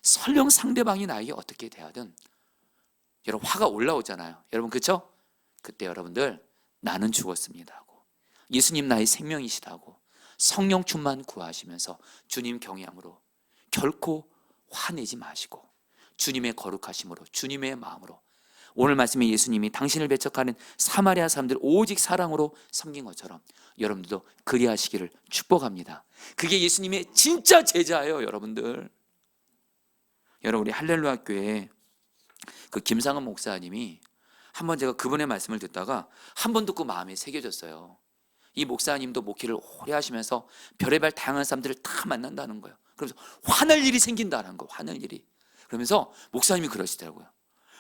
설령 상대방이 나에게 어떻게 대하든 여러분 화가 올라오잖아요. 여러분 그렇죠? 그때 여러분들 나는 죽었습니다 하고, 예수님 나의 생명이시다고 성령 충만 구하시면서 주님 경외함으로 결코 화내지 마시고, 주님의 거룩하심으로, 주님의 마음으로, 오늘 말씀에 예수님이 당신을 배척하는 사마리아 사람들 오직 사랑으로 섬긴 것처럼 여러분들도 그리하시기를 축복합니다. 그게 예수님의 진짜 제자예요. 여러분들, 여러분 우리 할렐루야 교회 그 김상은 목사님이 한번, 제가 그분의 말씀을 듣다가 한 번 듣고 마음에 새겨졌어요. 이 목사님도 목회를 오래 하시면서 별의별 다양한 사람들을 다 만난다는 거예요. 그래서 화날 일이 생긴다는 거예요. 화날 일이. 그러면서 목사님이 그러시더라고요.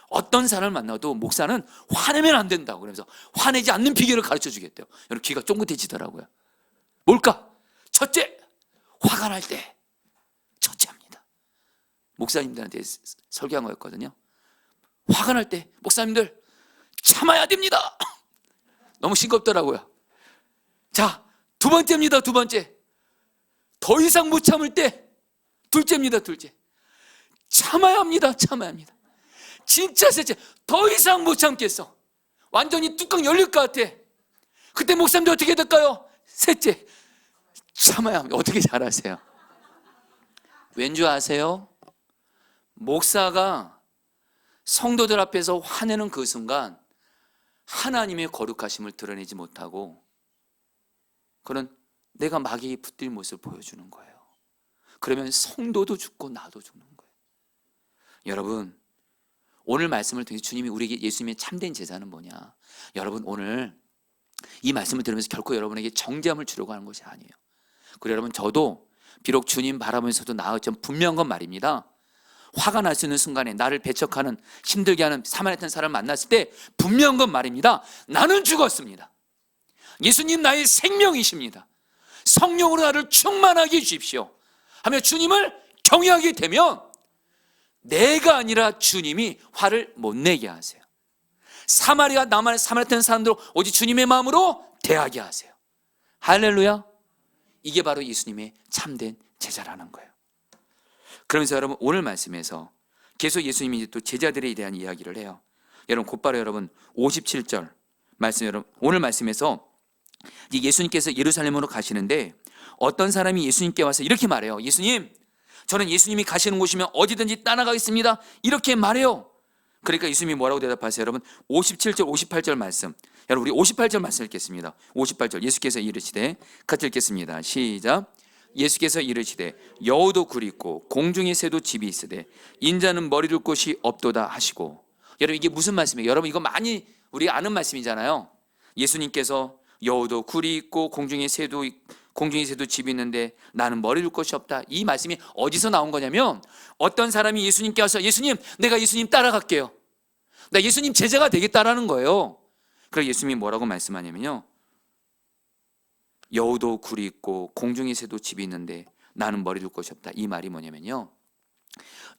어떤 사람을 만나도 목사는 화내면 안 된다고, 그러면서 화내지 않는 비결을 가르쳐 주겠대요. 여러분 귀가 쫑긋해지더라고요. 뭘까? 첫째, 화가 날 때 첫째합니다. 목사님들한테 설교한 거였거든요. 화가 날 때 목사님들 참아야 됩니다. 너무 싱겁더라고요. 자, 두 번째입니다. 두 번째, 더 이상 못 참을 때 둘째입니다. 둘째, 참아야 합니다. 참아야 합니다. 진짜 셋째, 더 이상 못 참겠어, 완전히 뚜껑 열릴 것 같아. 그때 목사님들 어떻게 될까요? 셋째, 참아야 합니다. 어떻게 잘하세요? 왠지 아세요? 목사가 성도들 앞에서 화내는 그 순간 하나님의 거룩하심을 드러내지 못하고 그런 내가 마귀에 붙들 모습을 보여주는 거예요. 그러면 성도도 죽고 나도 죽는 거예요. 여러분, 오늘 말씀을 통해 주님이 우리에게, 예수님의 참된 제자는 뭐냐, 여러분 오늘 이 말씀을 들으면서 결코 여러분에게 정죄함을 주려고 하는 것이 아니에요. 그리고 여러분, 저도 비록 주님 바라보면서도 나았지만 분명한 건 말입니다. 화가 날 수 있는 순간에 나를 배척하는, 힘들게 하는 사마리아 사람을 만났을 때 분명한 건 말입니다. 나는 죽었습니다. 예수님 나의 생명이십니다. 성령으로 나를 충만하게 해주십시오 하며 주님을 경외하게 되면 내가 아니라 주님이 화를 못 내게 하세요. 사마리아 사마리아 오직 주님의 마음으로 대하게 하세요. 할렐루야. 이게 바로 예수님의 참된 제자라는 거예요. 그러면서 여러분, 오늘 말씀에서 계속 예수님이 또 제자들에 대한 이야기를 해요. 여러분 곧바로 여러분 57절 말씀, 여러분 오늘 말씀에서 예수님께서 예루살렘으로 가시는데 어떤 사람이 예수님께 와서 이렇게 말해요. 예수님, 저는 예수님이 가시는 곳이면 어디든지 따라가겠습니다, 이렇게 말해요. 그러니까 예수님이 뭐라고 대답하세요? 여러분 57절 58절 말씀, 여러분 우리 58절 말씀 읽겠습니다. 58절, 예수께서 이르시되, 같이 읽겠습니다. 시작. 예수께서 이르시되 여우도 굴이 있고 공중의 새도 집이 있으되 인자는 머리 둘 곳이 없도다 하시고. 여러분 이게 무슨 말씀이에요? 여러분 이거 많이 우리 아는 말씀이잖아요. 예수님께서 여우도 굴이 있고 공중의 새도 집이 있는데 나는 머리 둘 곳이 없다, 이 말씀이 어디서 나온 거냐면, 어떤 사람이 예수님께 와서 예수님, 내가 예수님 따라갈게요, 나 예수님 제자가 되겠다라는 거예요. 그래서 예수님이 뭐라고 말씀하냐면요, 여우도 굴이 있고 공중의 새도 집이 있는데 나는 머리 둘 곳이 없다. 이 말이 뭐냐면요,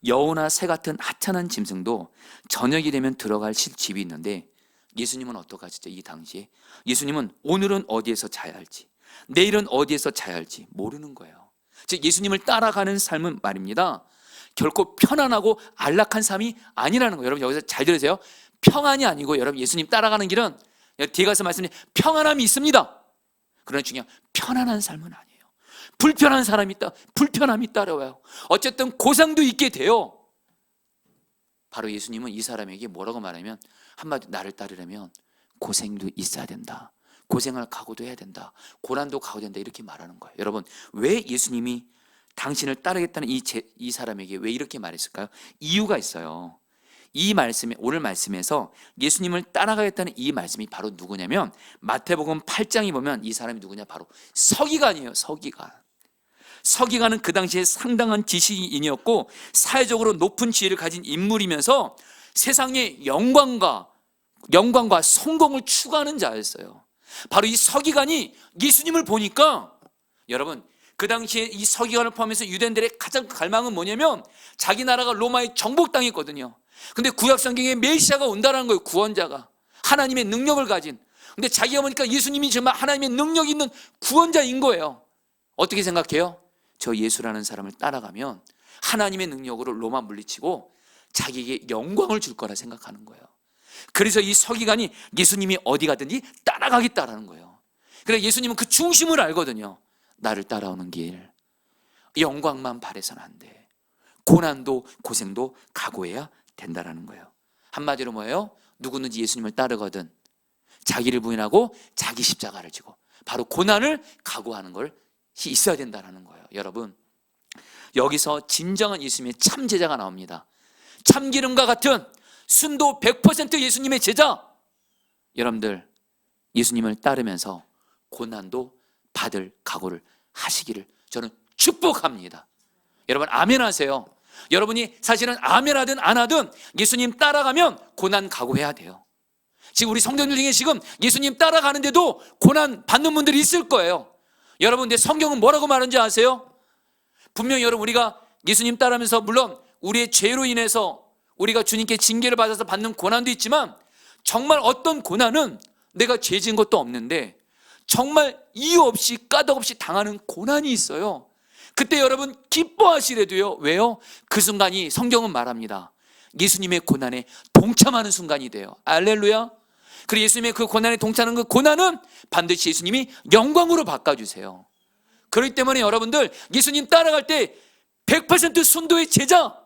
여우나 새 같은 하찮은 짐승도 저녁이 되면 들어갈 집이 있는데 예수님은 어떡하시죠? 이 당시에 예수님은 오늘은 어디에서 자야 할지, 내일은 어디에서 자야 할지 모르는 거예요. 즉 예수님을 따라가는 삶은 말입니다, 결코 편안하고 안락한 삶이 아니라는 거예요. 여러분 여기서 잘 들으세요. 평안이 아니고, 여러분 예수님 따라가는 길은, 뒤에 가서 말씀드린 평안함이 있습니다. 그러나 중요한 편안한 삶은 아니에요. 불편한 사람이 있다, 불편함이 따라와요. 어쨌든 고상도 있게 돼요. 바로 예수님은 이 사람에게 뭐라고 말하면, 한마디 나를 따르려면 고생도 있어야 된다, 고생할 각오도 해야 된다, 고난도 가야 된다, 이렇게 말하는 거예요. 여러분 왜 예수님이 당신을 따르겠다는 이 사람에게 왜 이렇게 말했을까요? 이유가 있어요. 이 말씀에, 오늘 말씀에서 예수님을 따라가겠다는 이 말씀이 바로 누구냐면, 마태복음 8장에 보면 이 사람이 누구냐, 바로 서기관이에요. 서기관은 그 당시에 상당한 지식인이었고 사회적으로 높은 지위를 가진 인물이면서 세상의 영광과 성공을 추구하는 자였어요. 바로 이 서기관이 예수님을 보니까, 여러분 그 당시에 이 서기관을 포함해서 유대인들의 가장 갈망은 뭐냐면 자기 나라가 로마에 정복당했거든요. 근데 구약 성경에 메시아가 온다는 거예요. 구원자가, 하나님의 능력을 가진. 근데 자기가 보니까 예수님이 정말 하나님의 능력이 있는 구원자인 거예요. 어떻게 생각해요? 저 예수라는 사람을 따라가면 하나님의 능력으로 로마 물리치고 자기에게 영광을 줄 거라 생각하는 거예요. 그래서 이 서기관이 예수님이 어디 가든지 따라가겠다라는 거예요. 그래서 예수님은 그 중심을 알거든요. 나를 따라오는 길, 영광만 바래서는 안 돼. 고난도 고생도 각오해야 된다라는 거예요. 한마디로 뭐예요? 누구든지 예수님을 따르거든 자기를 부인하고 자기 십자가를 지고 바로 고난을 각오하는 것이 있어야 된다는 거예요. 여러분, 여기서 진정한 예수님의 참 제자가 나옵니다. 참기름과 같은 순도 100% 예수님의 제자. 여러분들 예수님을 따르면서 고난도 받을 각오를 하시기를 저는 축복합니다. 여러분 아멘 하세요. 여러분이 사실은 아멘 하든 안 하든 예수님 따라가면 고난 각오해야 돼요. 지금 우리 성도들 중에 지금 예수님 따라가는데도 고난 받는 분들이 있을 거예요. 여러분, 근데 성경은 뭐라고 말하는지 아세요? 분명히 여러분, 우리가 예수님 따르면서 물론 우리의 죄로 인해서 우리가 주님께 징계를 받아서 받는 고난도 있지만, 정말 어떤 고난은 내가 죄 지은 것도 없는데 정말 이유 없이 까닭 없이 당하는 고난이 있어요. 그때 여러분 기뻐하시래도요. 왜요? 그 순간이 성경은 말합니다. 예수님의 고난에 동참하는 순간이 돼요. 할렐루야. 그리고 예수님의 그 고난에 동참하는 그 고난은 반드시 예수님이 영광으로 바꿔주세요. 그렇기 때문에 여러분들 예수님 따라갈 때 100% 순도의 제자,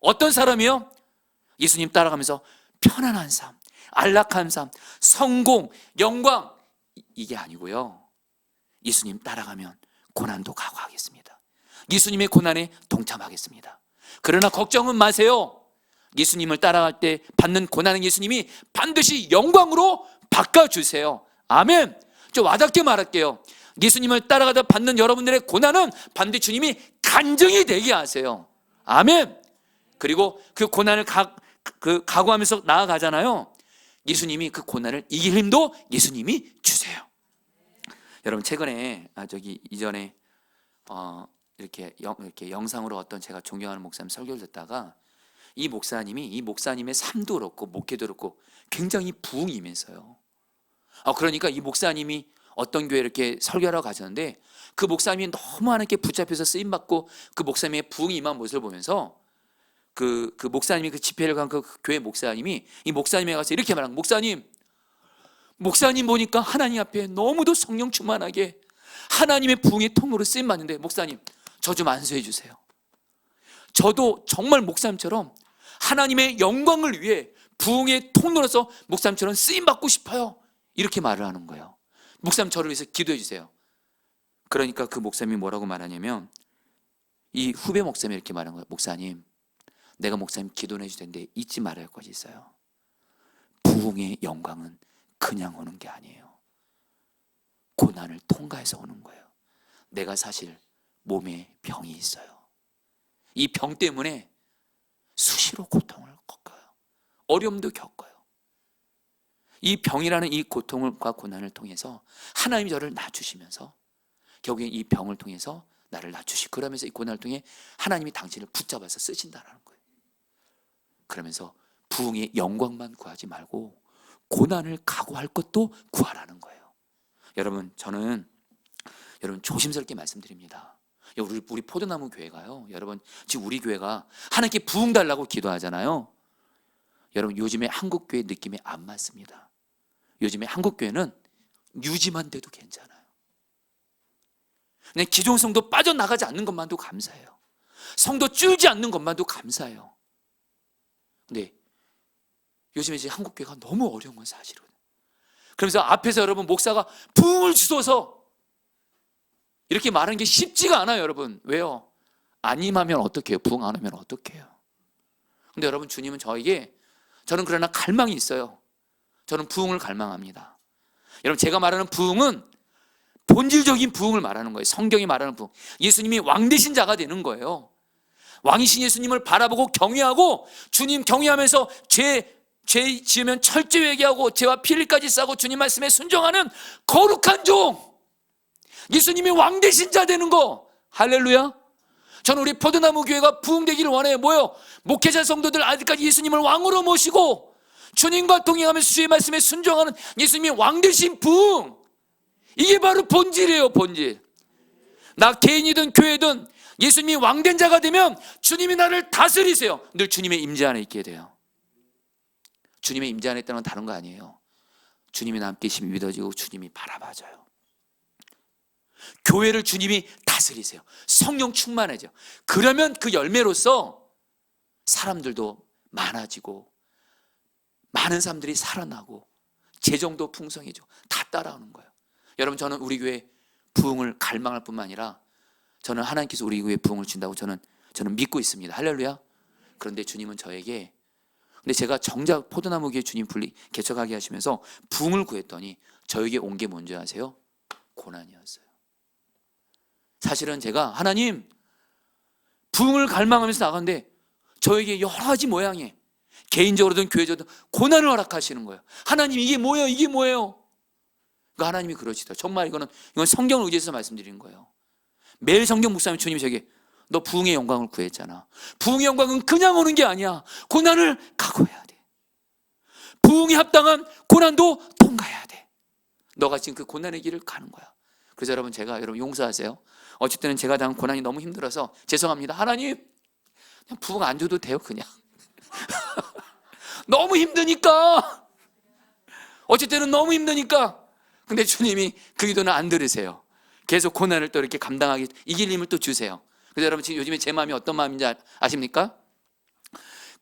어떤 사람이요? 예수님 따라가면서 편안한 삶, 안락한 삶, 성공, 영광, 이게 아니고요. 예수님 따라가면 고난도 각오하겠습니다. 예수님의 고난에 동참하겠습니다. 그러나 걱정은 마세요. 예수님을 따라갈 때 받는 고난은 예수님이 반드시 영광으로 바꿔주세요. 아멘. 좀 와닿게 말할게요. 예수님을 따라가다 받는 여러분들의 고난은 반드시 주님이 간증이 되게 하세요. 아멘. 그리고 그 고난을 각오하면서 나아가잖아요. 예수님이 그 고난을 이길 힘도 예수님이 주세요. 여러분 최근에 이전에 이렇게 영상으로 어떤 제가 존경하는 목사님 설교를 듣다가 이 목사님의 삶도 그렇고 목회도 그렇고 굉장히 부흥이 임해서요. 그러니까 이 목사님이 어떤 교회 이렇게 설교하러 가셨는데 그 목사님이 너무 하나님께 붙잡혀서 쓰임 받고 그 목사님의 부흥이 임한 모습을 보면서 그 목사님이 그 집회를 간 그 교회 목사님이 이 목사님에 가서 이렇게 말한 거예요. 목사님 보니까 하나님 앞에 너무도 성령 충만하게 하나님의 부흥의 통로로 쓰임 받는데 목사님 저 좀 안수해 주세요. 저도 정말 목사님처럼 하나님의 영광을 위해 부흥의 통로로서 목사님처럼 쓰임 받고 싶어요. 이렇게 말을 하는 거예요. 목사님 저를 위해서 기도해 주세요. 그러니까 그 목사님이 뭐라고 말하냐면 이 후배 목사님이 이렇게 말한 거예요. 목사님, 내가 목사님 기도해 줄 텐데 잊지 말아야 할 것이 있어요. 부흥의 영광은 그냥 오는 게 아니에요. 고난을 통과해서 오는 거예요. 내가 사실 몸에 병이 있어요. 이 병 때문에 수시로 고통을 겪어요. 어려움도 겪어요. 이 병이라는 이 고통과 고난을 통해서 하나님이 저를 낮추시면서 결국엔 이 병을 통해서 나를 낮추시고 그러면서 이 고난을 통해 하나님이 당신을 붙잡아서 쓰신다는 거예요. 그러면서 부흥의 영광만 구하지 말고 고난을 각오할 것도 구하라는 거예요. 여러분 저는 조심스럽게 말씀드립니다. 우리 포도나무 교회가요. 여러분 지금 우리 교회가 하나님께 부흥 달라고 기도하잖아요. 여러분 요즘에 한국 교회 느낌이 안 맞습니다. 요즘에 한국 교회는 유지만 돼도 괜찮아요. 그냥 기존 성도 빠져나가지 않는 것만도 감사해요. 성도 줄지 않는 것만도 감사해요. 근데 요즘에 이제 한국 교회가 너무 어려운 건 사실은. 그러면서 앞에서 여러분 목사가 부흥을 주소서 이렇게 말하는 게 쉽지가 않아요, 여러분. 왜요? 안 임하면 어떡해요? 부흥 안 하면 어떡해요? 근데 여러분 주님은 저는 그러나 갈망이 있어요. 저는 부흥을 갈망합니다. 여러분 제가 말하는 부흥은 본질적인 부흥을 말하는 거예요. 성경이 말하는 부흥. 예수님이 왕 되신 자가 되는 거예요. 왕이신 예수님을 바라보고 경외하고 주님 경외하면서 죄 죄 지으면 철저히 회개하고 죄와 피를까지 싸고 주님 말씀에 순종하는 거룩한 종, 예수님이 왕 되신 자 되는 거. 할렐루야. 저는 우리 포도나무 교회가 부흥되기를 원해요. 뭐요? 목회자 성도들 아직까지 예수님을 왕으로 모시고 주님과 동행하면서 주의 말씀에 순종하는 예수님이 왕 되신 부흥, 이게 바로 본질이에요. 본질. 나 개인이든 교회든 예수님이 왕된 자가 되면 주님이 나를 다스리세요. 늘 주님의 임재 안에 있게 돼요. 주님의 임재 안에 있다는 건 다른 거 아니에요. 주님이 나 함께 계심이 믿어지고 주님이 바라봐줘요. 교회를 주님이 다스리세요. 성령 충만해져. 그러면 그 열매로서 사람들도 많아지고 많은 사람들이 살아나고 재정도 풍성해져. 다 따라오는 거예요. 여러분, 저는 우리 교회 부흥을 갈망할 뿐만 아니라 저는 하나님께서 우리 교회에 부흥을 준다고 저는 믿고 있습니다. 할렐루야. 그런데 주님은 저에게, 근데 제가 정작 포도나무 교회 주님 개척하게 하시면서 부흥을 구했더니 저에게 온 게 뭔지 아세요? 고난이었어요. 사실은 제가 하나님 부흥을 갈망하면서 나가는데 저에게 여러 가지 모양의 개인적으로든 교회적으로든 고난을 허락하시는 거예요. 하나님 이게 뭐예요? 이게 뭐예요? 그러니까 하나님이 그러시더라고요. 정말 이건 성경을 의지해서 말씀드리는 거예요. 매일 성경 묵상하면 주님이 저에게 너 부흥의 영광을 구했잖아. 부흥의 영광은 그냥 오는 게 아니야. 고난을 각오해야 돼. 부흥에 합당한 고난도 통과해야 돼. 너가 지금 그 고난의 길을 가는 거야. 그래서 여러분, 제가 여러분 용서하세요. 어쨌든 제가 당한 고난이 너무 힘들어서 죄송합니다. 하나님 그냥 부흥 안 줘도 돼요. 그냥 너무 힘드니까, 어쨌든 너무 힘드니까. 근데 주님이 그 기도는 안 들으세요. 계속 고난을 또 이렇게 감당하게 이길 힘을 또 주세요. 그래서 여러분, 지금 요즘에 제 마음이 어떤 마음인지 아십니까?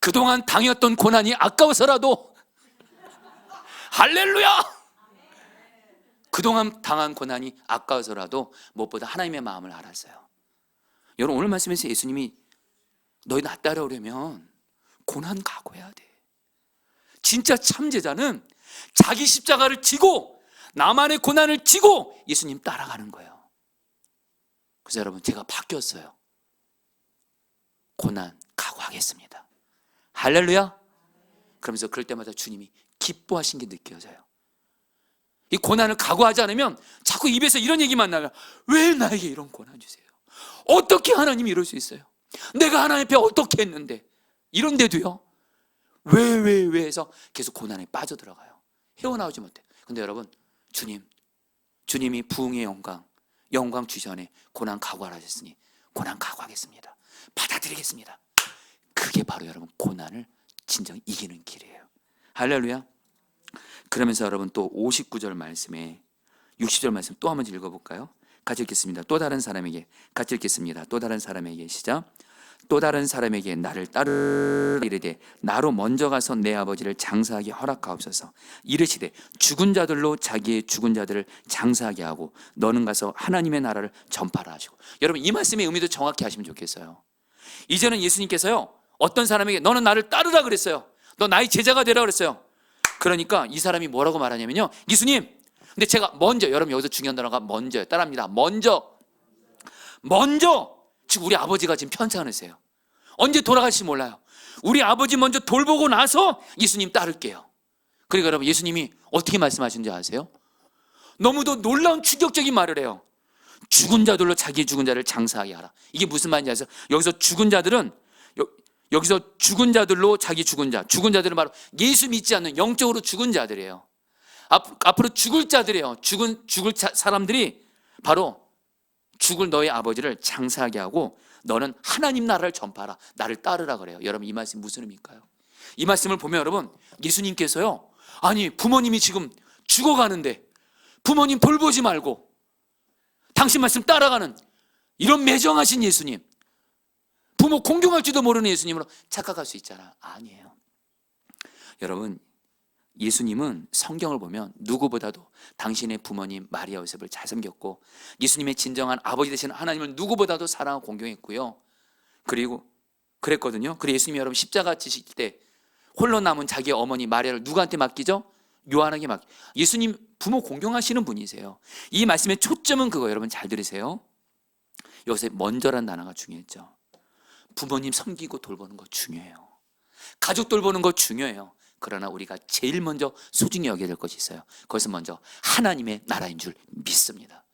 그동안 당했던 고난이 아까워서라도 할렐루야! 그동안 당한 고난이 아까워서라도 무엇보다 하나님의 마음을 알았어요. 여러분, 오늘 말씀에서 예수님이 너희 나 따라오려면 고난 각오해야 돼. 진짜 참제자는 자기 십자가를 지고 나만의 고난을 지고 예수님 따라가는 거예요. 그래서 여러분, 제가 바뀌었어요. 고난 각오하겠습니다. 할렐루야. 그러면서 그럴 때마다 주님이 기뻐하신 게 느껴져요. 이 고난을 각오하지 않으면 자꾸 입에서 이런 얘기만 나요. 왜 나에게 이런 고난 주세요? 어떻게 하나님이 이럴 수 있어요? 내가 하나님 앞에 어떻게 했는데? 이런데도요, 왜 해서 계속 고난에 빠져들어가요. 헤어나오지 못해. 근데 여러분, 주님이 부흥의 영광 주전에 고난 각오하라 하셨으니 고난 각오하겠습니다. 받아들이겠습니다. 그게 바로 여러분 고난을 진정 이기는 길이에요. 할렐루야. 그러면서 여러분 또 59절 말씀에 60절 말씀 또 한번 읽어볼까요? 같이 읽겠습니다. 또 다른 사람에게, 같이 읽겠습니다. 또 다른 사람에게, 시작. 또 다른 사람에게 나를 따르라 이르되 나로 먼저 가서 내 아버지를 장사하게 허락하옵소서. 이르시되 죽은 자들로 자기의 죽은 자들을 장사하게 하고 너는 가서 하나님의 나라를 전파라 하시고. 여러분, 이 말씀의 의미도 정확히 하시면 좋겠어요. 이제는 예수님께서요, 어떤 사람에게 너는 나를 따르라 그랬어요. 너 나의 제자가 되라 그랬어요. 그러니까 이 사람이 뭐라고 말하냐면요, 예수님, 근데 제가 먼저, 여러분 여기서 중요한 단어가 먼저예요. 따라합니다. 먼저. 지금 우리 아버지가 지금 편찮으세요. 언제 돌아갈지 몰라요. 우리 아버지 먼저 돌보고 나서 예수님 따를게요. 그러니까 여러분, 예수님이 어떻게 말씀하신지 아세요? 너무도 놀라운 충격적인 말을 해요. 죽은 자들로 자기 죽은 자를 장사하게 하라. 이게 무슨 말인지 아세요? 여기서 죽은 자들은 여기서 죽은 자들로 자기 죽은 자들은 바로 예수 믿지 않는 영적으로 죽은 자들이에요. 앞으로 죽을 자들이에요. 죽을 사람들이 바로 죽을 너의 아버지를 장사하게 하고 너는 하나님 나라를 전파하라. 나를 따르라 그래요. 여러분, 이 말씀 무슨 의미일까요? 이 말씀을 보면 여러분, 예수님께서요, 아니 부모님이 지금 죽어가는데 부모님 돌보지 말고 당신 말씀 따라가는 이런 매정하신 예수님, 부모 공경할 줄도 모르는 예수님으로 착각할 수 있잖아. 아니에요. 여러분, 예수님은 성경을 보면 누구보다도 당신의 부모님 마리아 요셉을 잘 섬겼고 예수님의 진정한 아버지 되시는 하나님을 누구보다도 사랑하고 공경했고요. 그리고 그랬거든요. 그리고 예수님이 여러분 십자가 지실 때 홀로 남은 자기 어머니 마리아를 누구한테 맡기죠? 요한에게 맡기. 예수님 부모 공경하시는 분이세요. 이 말씀의 초점은 그거예요. 여러분 잘 들으세요. 여기서 먼저란 단어가 중요했죠. 부모님 섬기고 돌보는 거 중요해요. 가족 돌보는 거 중요해요. 그러나 우리가 제일 먼저 소중히 여겨야 될 것이 있어요. 그것은 먼저 하나님의 나라인 줄 믿습니다.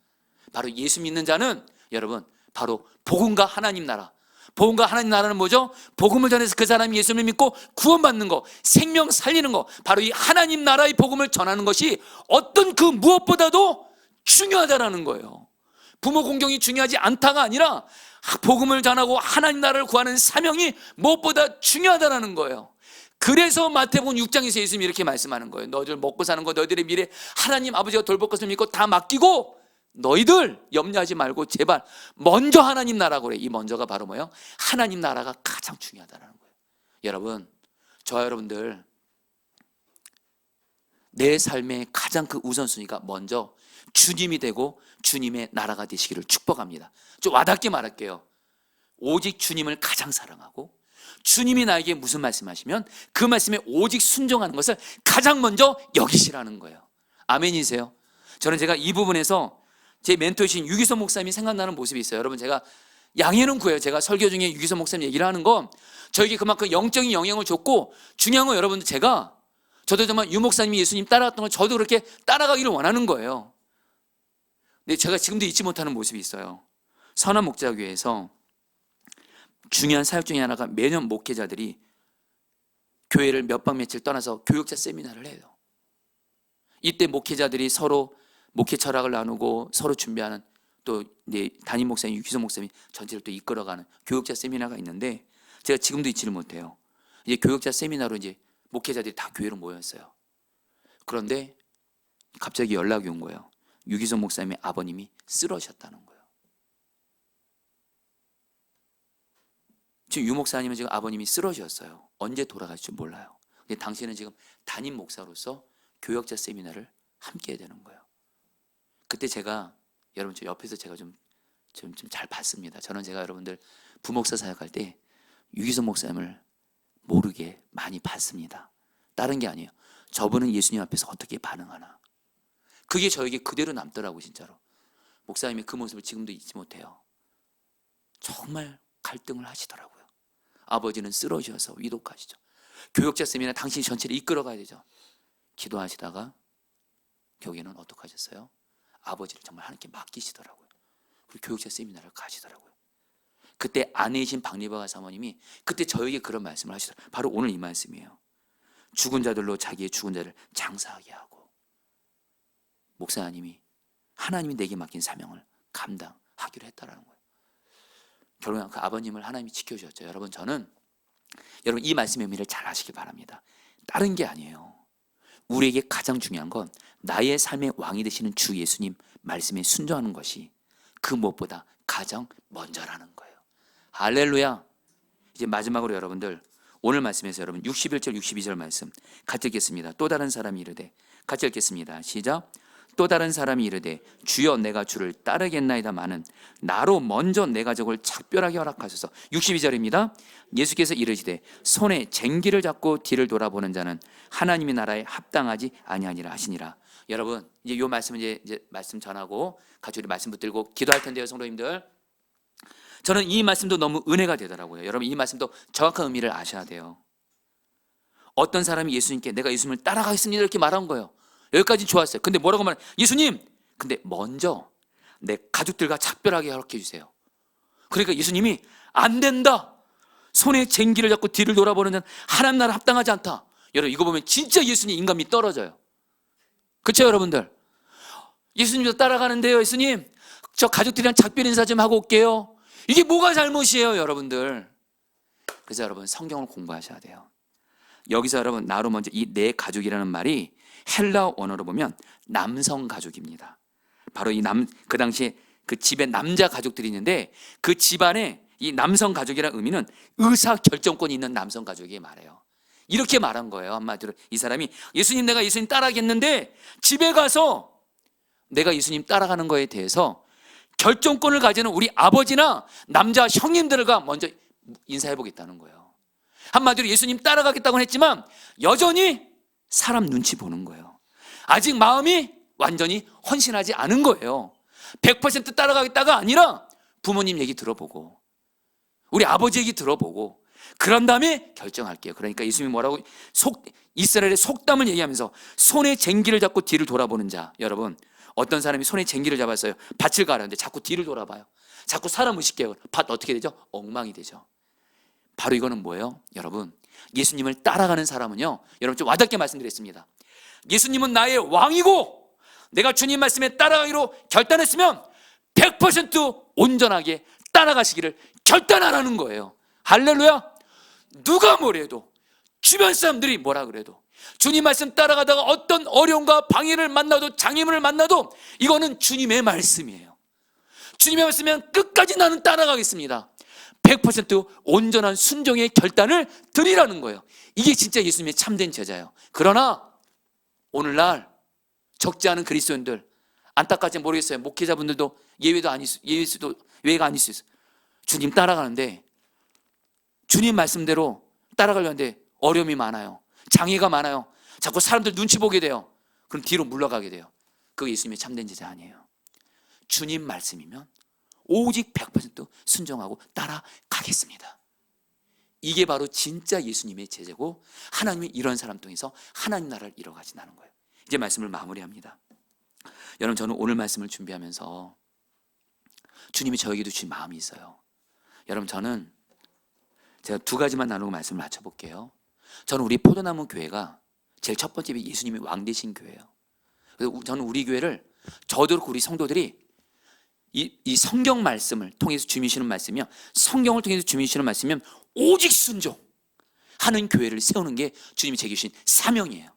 바로 예수 믿는 자는 여러분 바로 복음과 하나님 나라, 복음과 하나님 나라는 뭐죠? 복음을 전해서 그 사람이 예수를 믿고 구원받는 거, 생명 살리는 거, 바로 이 하나님 나라의 복음을 전하는 것이 어떤 그 무엇보다도 중요하다라는 거예요. 부모 공경이 중요하지 않다가 아니라 복음을 전하고 하나님 나라를 구하는 사명이 무엇보다 중요하다라는 거예요. 그래서 마태복음 6장에서 예수님이 이렇게 말씀하는 거예요. 너희들 먹고 사는 거, 너희들의 미래 하나님 아버지가 돌볼 것을 믿고 다 맡기고 너희들 염려하지 말고 제발 먼저 하나님 나라고 그래. 이 먼저가 바로 뭐예요? 하나님 나라가 가장 중요하다는 거예요. 여러분, 저와 여러분들 내 삶의 가장 그 우선순위가 먼저 주님이 되고 주님의 나라가 되시기를 축복합니다. 좀 와닿게 말할게요. 오직 주님을 가장 사랑하고 주님이 나에게 무슨 말씀하시면 그 말씀에 오직 순종하는 것을 가장 먼저 여기시라는 거예요. 아멘이세요? 저는 제가 이 부분에서 제 멘토이신 유기서 목사님이 생각나는 모습이 있어요. 여러분, 제가 양해는 구해요. 제가 설교 중에 유기서 목사님 얘기를 하는 건 저에게 그만큼 영적인 영향을 줬고, 중요한 건 여러분들 저도 정말 유 목사님이 예수님 따라갔던 걸 저도 그렇게 따라가기를 원하는 거예요. 근데 제가 지금도 잊지 못하는 모습이 있어요. 선한 목자교회에서 중요한 사역 중에 하나가 매년 목회자들이 교회를 몇 박 며칠 떠나서 교육자 세미나를 해요. 이때 목회자들이 서로 목회 철학을 나누고 서로 준비하는, 또 담임 목사님, 유기서 목사님이 전체를 또 이끌어가는 교육자 세미나가 있는데, 제가 지금도 잊지를 못해요. 이제 교육자 세미나로 이제 목회자들이 다 교회로 모였어요. 그런데 갑자기 연락이 온 거예요. 유기서 목사님의 아버님이 쓰러졌다는 거예요. 지금 유 목사님은 지금 아버님이 쓰러졌어요. 언제 돌아갈지 몰라요. 근데 당신은 지금 담임 목사로서 교역자 세미나를 함께 해야 되는 거예요. 그때 제가 여러분 저 옆에서 제가 좀 잘 봤습니다. 저는 제가 여러분들 부목사 사역할 때 유기서 목사님을 모르게 많이 봤습니다. 다른 게 아니에요. 저분은 예수님 앞에서 어떻게 반응하나, 그게 저에게 그대로 남더라고요. 진짜로 목사님의 그 모습을 지금도 잊지 못해요. 정말 갈등을 하시더라고요. 아버지는 쓰러져서 위독하시죠. 교역자 세미나 당신이 전체를 이끌어가야 되죠. 기도하시다가 결국에는 어떻게 하셨어요? 아버지를 정말 하나님께 맡기시더라고요. 그리고 교육자 세미나를 가시더라고요. 그때 아내이신 박리바가 사모님이 그때 저에게 그런 말씀을 하시더라고요. 바로 오늘 이 말씀이에요. 죽은 자들로 자기의 죽은 자를 장사하게 하고, 목사님이 하나님이 내게 맡긴 사명을 감당하기로 했다라는 거예요. 결국엔 그 아버님을 하나님이 지켜주셨죠. 여러분, 저는 여러분 이 말씀의 의미를 잘 아시기 바랍니다. 다른 게 아니에요. 우리에게 가장 중요한 건 나의 삶의 왕이 되시는 주 예수님 말씀에 순종하는 것이 그 무엇보다 가장 먼저라는 거예요. 할렐루야. 이제 마지막으로 여러분들 오늘 말씀에서 여러분 61절 62절 말씀 같이 읽겠습니다. 또 다른 사람이 이르되, 같이 읽겠습니다. 시작. 또 다른 사람이 이르되 주여 내가 주를 따르겠나이다마는 나로 먼저 내 가족을 작별하게 허락하소서. 62절입니다. 예수께서 이르시되 손에 쟁기를 잡고 뒤를 돌아보는 자는 하나님의 나라에 합당하지 아니하니라 하시니라. 여러분, 이제 요 말씀 이제 말씀 전하고 같이 우리 말씀 붙들고 기도할 텐데요, 성도님들. 저는 이 말씀도 너무 은혜가 되더라고요. 여러분, 이 말씀도 정확한 의미를 아셔야 돼요. 어떤 사람이 예수님께 내가 예수님을 따라가겠습니다 이렇게 말한 거예요. 여기까지 좋았어요. 근데 뭐라고 말해? 예수님, 근데 먼저 내 가족들과 작별하게 허락해 주세요. 그러니까 예수님이 안 된다. 손에 쟁기를 잡고 뒤를 돌아보는 자는 하나님 나라 합당하지 않다. 여러분, 이거 보면 진짜 예수님 인간미 떨어져요. 그렇죠, 여러분들? 예수님도 따라가는데요. 예수님, 저 가족들이랑 작별 인사 좀 하고 올게요. 이게 뭐가 잘못이에요, 여러분들? 그래서 여러분 성경을 공부하셔야 돼요. 여기서 여러분 나로 먼저 이 내 가족이라는 말이 헬라어 원어로 보면 남성 가족입니다. 바로 그 당시에 그 집에 남자 가족들이 있는데 그 집안에 이 남성 가족이라는 의미는 의사 결정권이 있는 남성 가족이 말해요. 이렇게 말한 거예요. 한마디로 이 사람이 예수님, 내가 예수님 따라가겠는데 집에 가서 내가 예수님 따라가는 거에 대해서 결정권을 가지는 우리 아버지나 남자 형님들과 먼저 인사해 보겠다는 거예요. 한마디로 예수님 따라가겠다고 했지만 여전히 사람 눈치 보는 거예요. 아직 마음이 완전히 헌신하지 않은 거예요. 100% 따라가겠다가 아니라 부모님 얘기 들어보고 우리 아버지 얘기 들어보고 그런 다음에 결정할게요. 그러니까 예수님이 뭐라고 이스라엘의 속담을 얘기하면서 손에 쟁기를 잡고 뒤를 돌아보는 자. 여러분, 어떤 사람이 손에 쟁기를 잡았어요. 밭을 가라는데 자꾸 뒤를 돌아봐요. 자꾸 사람 의식해요. 밭 어떻게 되죠? 엉망이 되죠. 바로 이거는 뭐예요? 여러분, 예수님을 따라가는 사람은요, 여러분 좀 와닿게 말씀드렸습니다. 예수님은 나의 왕이고 내가 주님 말씀에 따라가기로 결단했으면 100% 온전하게 따라가시기를 결단하라는 거예요. 할렐루야. 누가 뭐래도, 주변 사람들이 뭐라 그래도, 주님 말씀 따라가다가 어떤 어려움과 방해를 만나도, 장애물을 만나도 이거는 주님의 말씀이에요. 주님의 말씀이면 끝까지 나는 따라가겠습니다. 100% 온전한 순종의 결단을 드리라는 거예요. 이게 진짜 예수님의 참된 제자예요. 그러나 오늘날 적지 않은 그리스도인들, 안타깝지 모르겠어요. 목회자분들도 예외가 아닐 수 있어요. 주님 따라가는데, 주님 말씀대로 따라가려는데 어려움이 많아요. 장애가 많아요. 자꾸 사람들 눈치 보게 돼요. 그럼 뒤로 물러가게 돼요. 그거 예수님의 참된 제자 아니에요. 주님 말씀이면 오직 100% 순종하고 따라가겠습니다. 이게 바로 진짜 예수님의 제자고, 하나님이 이런 사람 통해서 하나님 나라를 이뤄가신다는 거예요. 이제 말씀을 마무리합니다. 여러분, 저는 오늘 말씀을 준비하면서 주님이 저에게도 주신 마음이 있어요. 여러분, 저는 제가 두 가지만 나누고 말씀을 마쳐볼게요. 저는 우리 포도나무 교회가 제일 첫 번째 예수님이 왕 되신 교회예요. 그래서 저는 우리 교회를, 저도 그렇고 우리 성도들이 이 성경 말씀을 통해서 주님이 주시는 말씀이요, 성경을 통해서 주님이 주시는 말씀이면 오직 순종하는 교회를 세우는 게 주님이 제게 주신 사명이에요.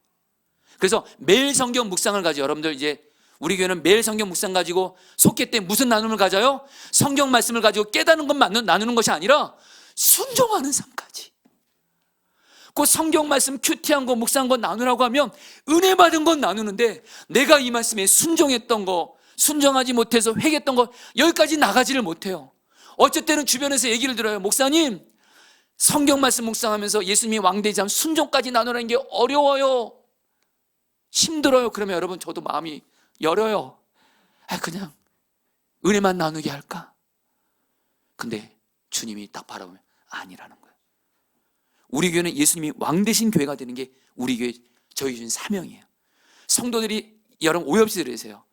그래서 매일 성경 묵상을 가지고, 여러분들 이제 우리 교회는 매일 성경 묵상 가지고 속회 때 무슨 나눔을 가져요? 성경 말씀을 가지고 깨닫는 것 나누는 것이 아니라 순종하는 삶까지. 그 성경 말씀 큐티한 거, 묵상한 거 나누라고 하면 은혜 받은 건 나누는데, 내가 이 말씀에 순종했던 거, 순종하지 못해서 회개했던 거, 여기까지 나가지를 못해요. 어쩔 때는 주변에서 얘기를 들어요. 목사님, 성경 말씀 묵상하면서 예수님이 왕되지 않으면 순종까지 나누라는 게 어려워요, 힘들어요. 그러면 여러분, 저도 마음이 열어요. 그냥 은혜만 나누게 할까? 근데 주님이 딱 바라보면 아니라는 거예요. 우리 교회는 예수님이 왕 되신 교회가 되는 게 우리 교회, 저희 주신 사명이에요. 성도들이 여러분 오해 없이 들으세요.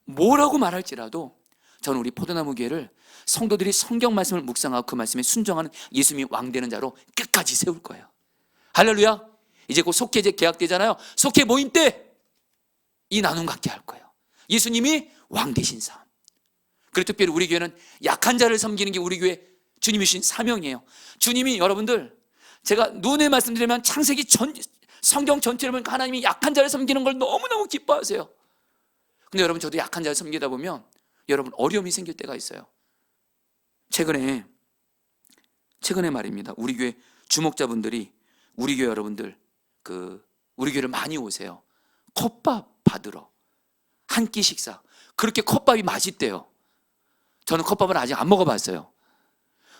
뭐라고 말할지라도 저는 우리 포도나무 교회를 성도들이 성경 말씀을 묵상하고 그 말씀에 순종하는 예수님이 왕 되는 자로 끝까지 세울 거예요. 할렐루야. 이제 곧 속회제 계약되잖아요. 속회 모임 때 이 나눔 갖게 할 거예요. 예수님이 왕 되신 삶. 그리고 특별히 우리 교회는 약한 자를 섬기는 게 우리 교회 주님이 주신 사명이에요. 주님이, 여러분들, 제가 눈에 말씀드리면 창세기 성경 전체를 보니까 하나님이 약한 자를 섬기는 걸 너무너무 기뻐하세요. 근데 여러분, 저도 약한 자를 섬기다 보면 여러분 어려움이 생길 때가 있어요. 최근에 말입니다. 우리 교회 주목자분들이 우리 교회 여러분들 우리 교회를 많이 오세요. 컵밥 받으러, 한 끼 식사. 그렇게 컵밥이 맛있대요. 저는 컵밥을 아직 안 먹어봤어요.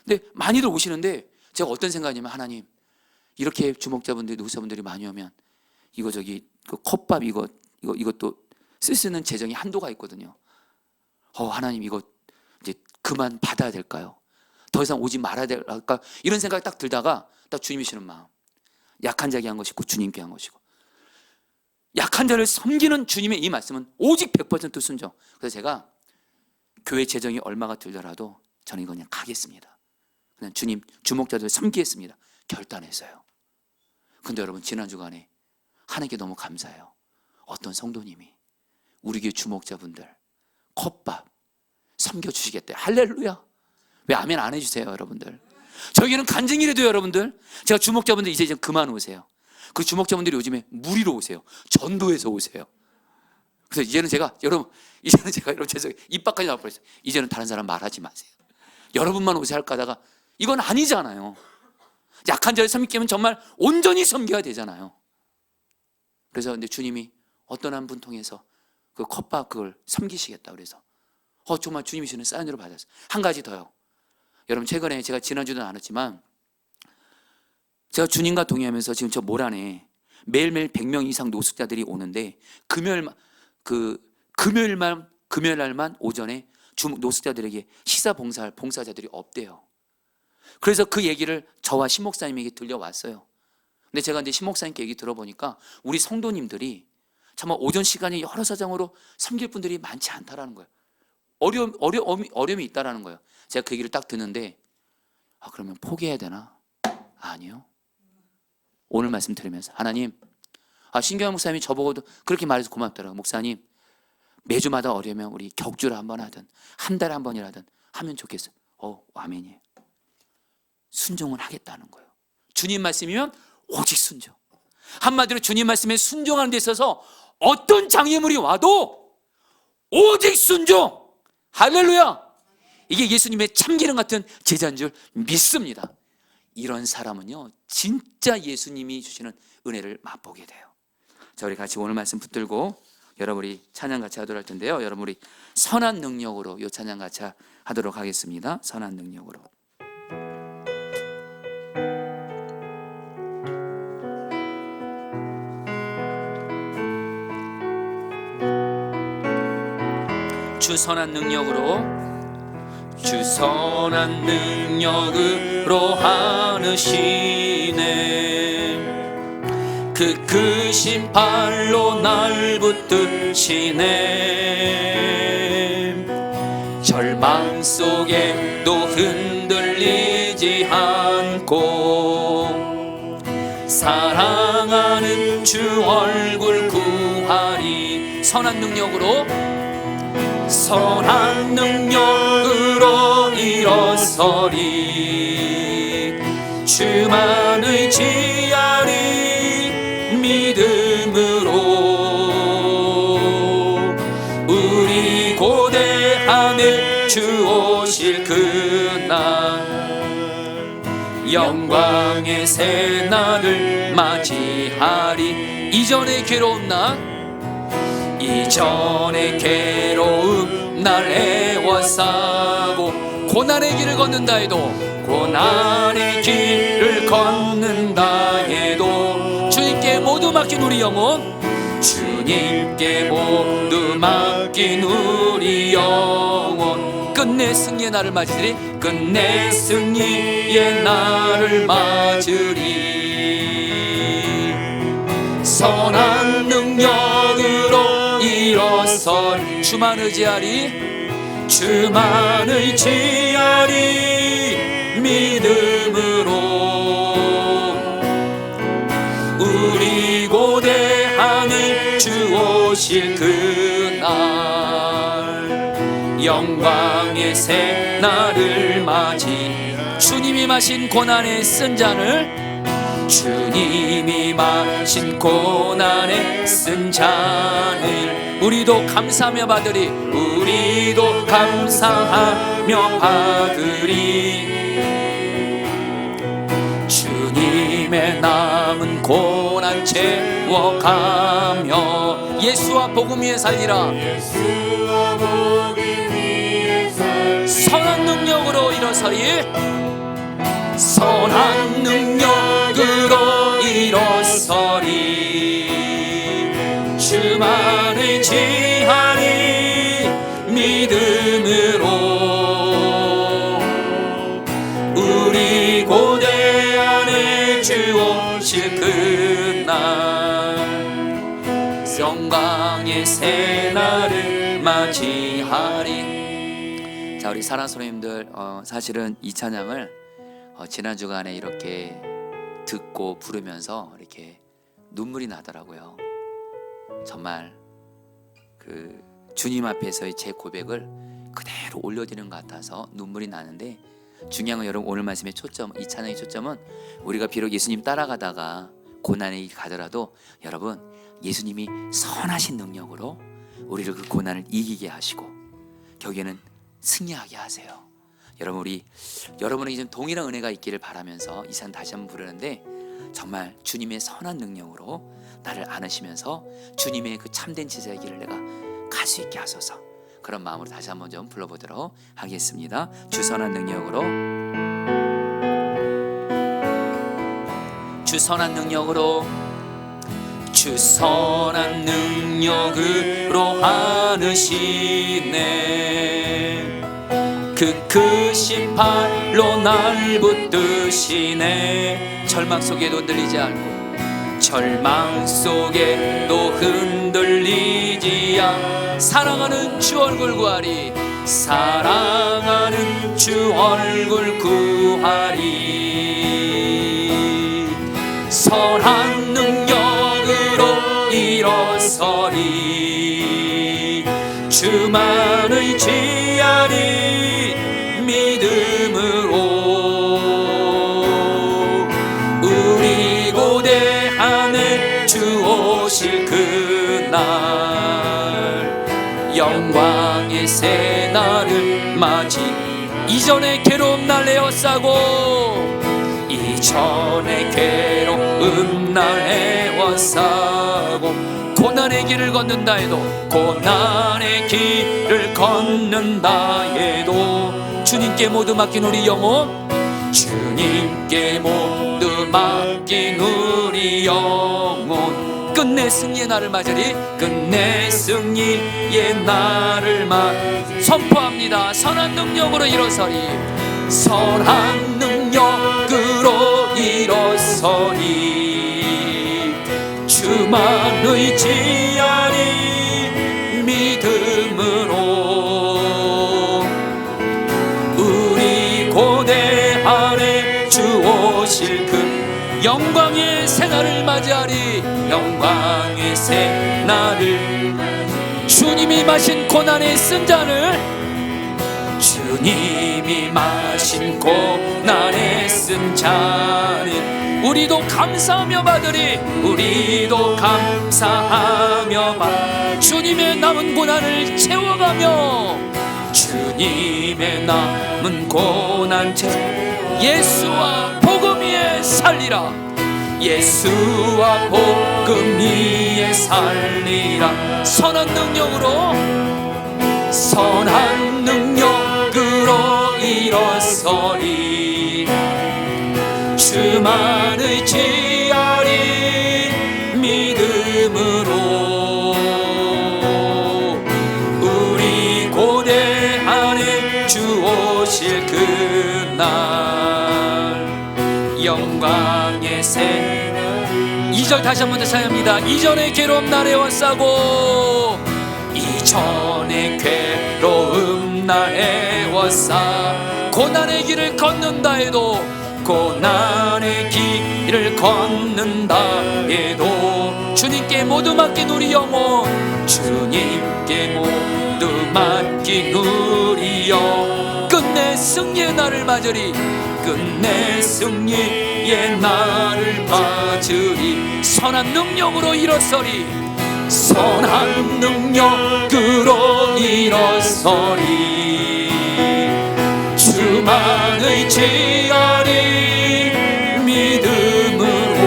근데 많이들 오시는데 제가 어떤 생각이냐면, 하나님, 이렇게 주목자분들이, 노사분들이 많이 오면 그 컵밥 이것도 쓸 수 있는 재정이 한도가 있거든요. 하나님, 이거 이제 그만 받아야 될까요? 더 이상 오지 말아야 될까? 이런 생각이 딱 들다가 딱 주님이 주시는 마음, 약한 자에게 한 것이고 주님께 한 것이고, 약한 자를 섬기는 주님의 이 말씀은 오직 100% 순종. 그래서 제가 교회 재정이 얼마가 들더라도 저는 이거 그냥 가겠습니다. 그냥 주님 주목자들 섬기겠습니다. 결단했어요. 근데 여러분, 지난 주간에 하나님께 너무 감사해요. 어떤 성도님이 우리 교회 주목자분들 컵밥 섬겨주시겠대요. 할렐루야. 왜 아멘 안 해주세요, 여러분들? 저희는 간증이라도, 여러분들, 제가 주목자분들 이제 좀 그만 오세요. 그 주목자분들이 요즘에 무리로 오세요. 전도해서 오세요. 그래서 이제는 제가 여러분 죄송해요. 입 밖까지 나올 뻔했어요. 이제는 다른 사람 말하지 마세요. 여러분만 오세요 할까 하다가 이건 아니잖아요. 약한 자를 섬기면 정말 온전히 섬겨야 되잖아요. 그래서 근데 주님이 어떤 한 분 통해서 그 컵밥 그걸 섬기시겠다 그래서 정말 주님이 주는 사인으로 받았어요. 한 가지 더요. 여러분, 최근에 제가 지난주도 나눴지만, 제가 주님과 동의하면서 지금 저 모란에 매일매일 100명 이상 노숙자들이 오는데, 금요일 날만 오전에 노숙자들에게 식사 봉사할 봉사자들이 없대요. 그래서 그 얘기를 저와 신 목사님에게 들려왔어요. 근데 제가 이제 신목사님께 얘기 들어보니까 우리 성도님들이 정말 오전 시간에 여러 사정으로 섬길 분들이 많지 않다라는 거예요. 어려움이 있다라는 거예요. 제가 그 얘기를 딱 듣는데 그러면 포기해야 되나? 아니요. 오늘 말씀 들으면서 하나님, 신경환 목사님이 저보고도 그렇게 말해서 고맙더라고요. 목사님, 매주마다 어려우면 우리 격주를 한번 하든 한 달에 한 번이라든 하면 좋겠어요. 아멘이에요. 순종을 하겠다는 거예요. 주님 말씀이면 오직 순종. 한마디로 주님 말씀에 순종하는 데 있어서 어떤 장애물이 와도 오직 순종. 할렐루야. 이게 예수님의 참기름 같은 제자인 줄 믿습니다. 이런 사람은요 진짜 예수님이 주시는 은혜를 맛보게 돼요. 자, 우리 같이 오늘 말씀 붙들고 여러분 우리 찬양 같이 하도록 할 텐데요. 여러분 우리 선한 능력으로 이 찬양 같이 하도록 하겠습니다. 선한 능력으로. 주 선한 능력으로, 주 선한 능력으로 하느시네. 그 크신 팔로 날 붙드시네. 절망 속에도 흔들리지 않고 사랑하는 주 얼굴 구하리. 선한 능력으로, 선한 능력으로 일어서리. 주만 의지하리. 믿음으로 우리 고대함에 주 오실 그날 영광의 새날을 맞이하리. 이전의 괴로운 날, 이전의 괴로움 날 애워싸고 고난의 길을 걷는다 해도, 고난의 길을 걷는다 해도 주님께 모두 맡긴 우리 영혼, 주님께 모두 맡긴 우리 영혼 끝내 승리의 날을 맞으리. 끝내 승리의 날을 맞으리. 선한 능력으로 일어서 주만 의지하리. 주만 의지하리. 믿음으로 우리 고대함에 주 오실 그날 영광의 새날을 맞이. 주님이 마신 고난의 쓴 잔을, 주님이 마신 고난의 쓴 잔을 우리도 감사하며 받으리. 우리도 감사하며 받으리. 주님의 남은 고난 채워가며 예수와 복음 위에 살리라. 예수와 복음 위에 살리라. 선한 능력으로 일어서리. 선한 능력으로 일어서리. 주만 의지하리. 믿음으로 우리 고대 안에 주 오실 그날 영광의 새날을 맞이하리. 자, 우리 사랑 소녀님들, 사실은 이 찬양을 지난 주간에 이렇게 듣고 부르면서 이렇게 눈물이 나더라고요. 정말 그 주님 앞에서의 제 고백을 그대로 올려드리는 것 같아서 눈물이 나는데, 중요한 건 여러분 오늘 말씀의 초점, 이 찬양의 초점은 우리가 비록 예수님 따라가다가 고난에 가더라도 여러분 예수님이 선하신 능력으로 우리를 그 고난을 이기게 하시고 결국에는 승리하게 하세요. 여러분에게 좀 동일한 은혜가 있기를 바라면서 이 찬 다시 한번 부르는데, 정말 주님의 선한 능력으로 나를 안으시면서 주님의 그 참된 제자의 길을 내가 갈 수 있게 하소서. 그런 마음으로 다시 한번 좀 불러보도록 하겠습니다. 주 선한 능력으로, 주 선한 능력으로, 주 선한 능력으로 하느시네. 그 크신 팔로 날 붙드시네. 절망 속에도 흔들리지 않고 절망 속에도 흔들리지 않 사랑하는 주 얼굴 구하리 사랑하는 주 얼굴 구하리 선한 능력으로 일어서리 주만 의지하리 믿음으로 우리 고대하늘 주 오실 그날 영광의 새날을 맞이 이전의 괴로움 날 에워싸고 이전의 괴로움 날 에워싸고 고난의 길을 걷는다 해도 고난의 길을 걷는다 해도 주님께 모두 맡긴 우리 영혼 주님께 모두 맡긴 우리 영혼 끝내 승리의 날을 맞으리 끝내 승리의 날을 선포합니다. 선한 능력으로 일어서리 선한 능력으로 일어서리 주만 의지하리 믿음으로 우리 고대 아래 주 오실 그 영광의 새날을 맞이하리 영광의 새날을 주님이 마신 고난의 쓴 잔을 주님이 마신 고난의 쓴 잔을 우리도 감사하며 받으리 우리도 감사하며 받 주님의 남은 고난을 채워가며 주님의 남은 고난 채워 예수와 복음 위에 살리라 예수와 복음 위에 살리라 선한 능력으로 일어서리 주만 의지하리 믿음으로 우리 고대 안에 주 오실 그날 영광의 새 2절 다시 한 번 더 찬양합니다. 이전의 괴로움 날 에워싸고 이전의 괴로움 날 에워싸 고난의 길을 걷는다 해도 고난의 길을 걷는다 해도 주님께 모두 맡긴 우리 영혼 주님께 모두 맡긴 우리 영혼 끝내 승리의 날을 맞으리 끝내 승리의 날을 맞으리 선한 능력으로 일어서리 선한 능력으로 일어서리 주만 의지하리 믿음으로